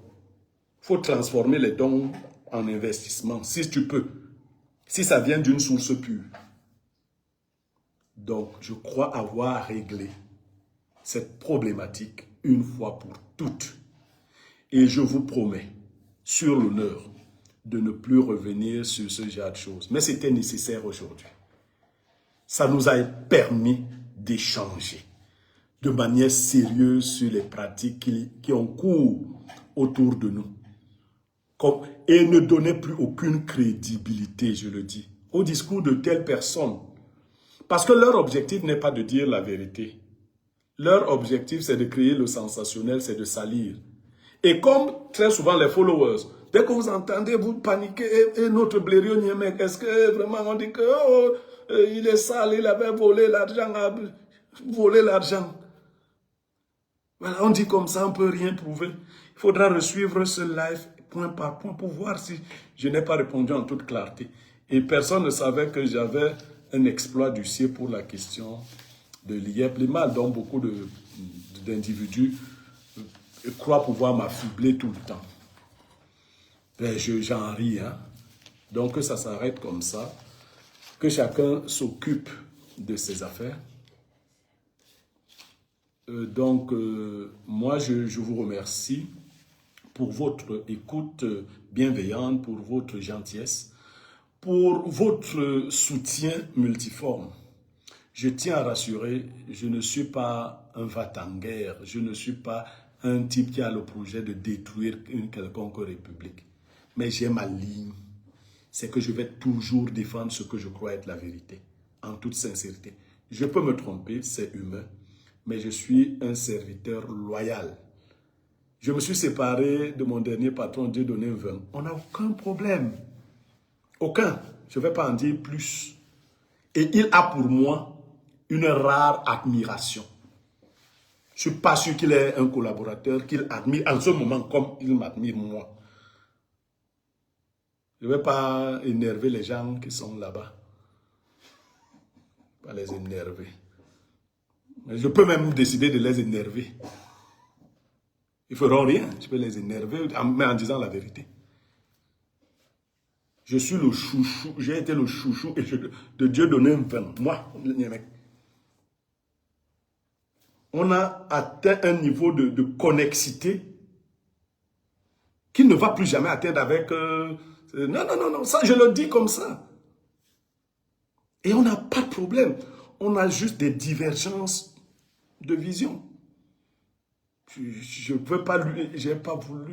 Speaker 1: Il faut transformer les dons en investissement, si tu peux. Si ça vient d'une source pure. Donc, je crois avoir réglé cette problématique une fois pour toutes. Et je vous promets, sur l'honneur, de ne plus revenir sur ce genre de choses. Mais c'était nécessaire aujourd'hui. ça nous a permis d'échanger de manière sérieuse sur les pratiques qui ont cours autour de nous. Et ne donner plus aucune crédibilité, je le dis, au discours de telle personne. Parce que leur objectif n'est pas de dire la vérité. Leur objectif, c'est de créer le sensationnel, c'est de salir. Et comme très souvent les followers, dès que vous entendez, vous paniquez, et notre Blériot Niémec, est-ce que vraiment on dit que il est sale, il avait volé l'argent, Voilà, on dit comme ça, on ne peut rien prouver. Il faudra resuivre ce live point par point pour voir si je n'ai pas répondu en toute clarté. Et personne ne savait que j'avais un exploit d'huissier pour la question de l'IEP. Les mal dont beaucoup d'individus croient pouvoir m'affubler tout le temps. J'en ris, hein. Donc que ça s'arrête comme ça, que chacun s'occupe de ses affaires. Moi, je vous remercie pour votre écoute bienveillante, pour votre gentillesse, pour votre soutien multiforme. Je tiens à rassurer, je ne suis pas un va-t-en-guerre, je ne suis pas un type qui a le projet de détruire une quelconque république. Mais j'ai ma ligne, c'est que je vais toujours défendre ce que je crois être la vérité, en toute sincérité. Je peux me tromper, c'est humain, mais je suis un serviteur loyal. Je me suis séparé de mon dernier patron, Dieu donné 20. On n'a aucun problème. Aucun. Je ne vais pas en dire plus. Et il a pour moi une rare admiration. Je ne suis pas sûr qu'il ait un collaborateur qu'il admire en ce moment comme il m'admire moi. Je ne vais pas énerver les gens qui sont là-bas. Pas les énerver. Mais je peux même décider de les énerver. Ils ne feront rien. Je peux les énerver, mais en disant la vérité. Je suis le chouchou, j'ai été le chouchou de Dieu donné un pain. Moi, mec. On a atteint un niveau de connexité qu'il ne va plus jamais atteindre avec... non, ça je le dis comme ça. Et on n'a pas de problème. On a juste des divergences de vision. Je ne veux pas lui, j'ai pas voulu...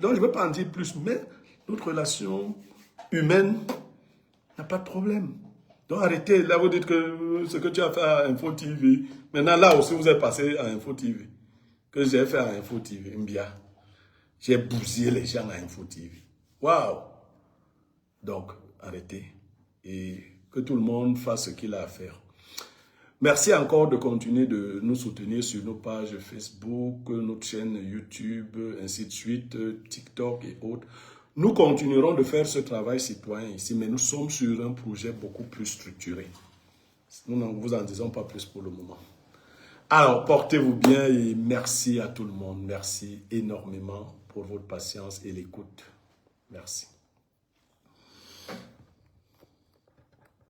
Speaker 1: Donc je ne veux pas en dire plus, mais notre relation humaine n'a pas de problème. Donc arrêtez, là vous dites que ce que tu as fait à Info TV, maintenant là aussi vous êtes passé à Info TV, que j'ai fait à Info TV, Mbia. J'ai bousillé les gens à Info TV. Waouh! Donc arrêtez et que tout le monde fasse ce qu'il a à faire. Merci encore de continuer de nous soutenir sur nos pages Facebook, notre chaîne YouTube, ainsi de suite, TikTok et autres. Nous continuerons de faire ce travail citoyen ici, mais nous sommes sur un projet beaucoup plus structuré. Nous ne vous en disons pas plus pour le moment. Alors, portez-vous bien et merci à tout le monde. Merci énormément pour votre patience et l'écoute. Merci.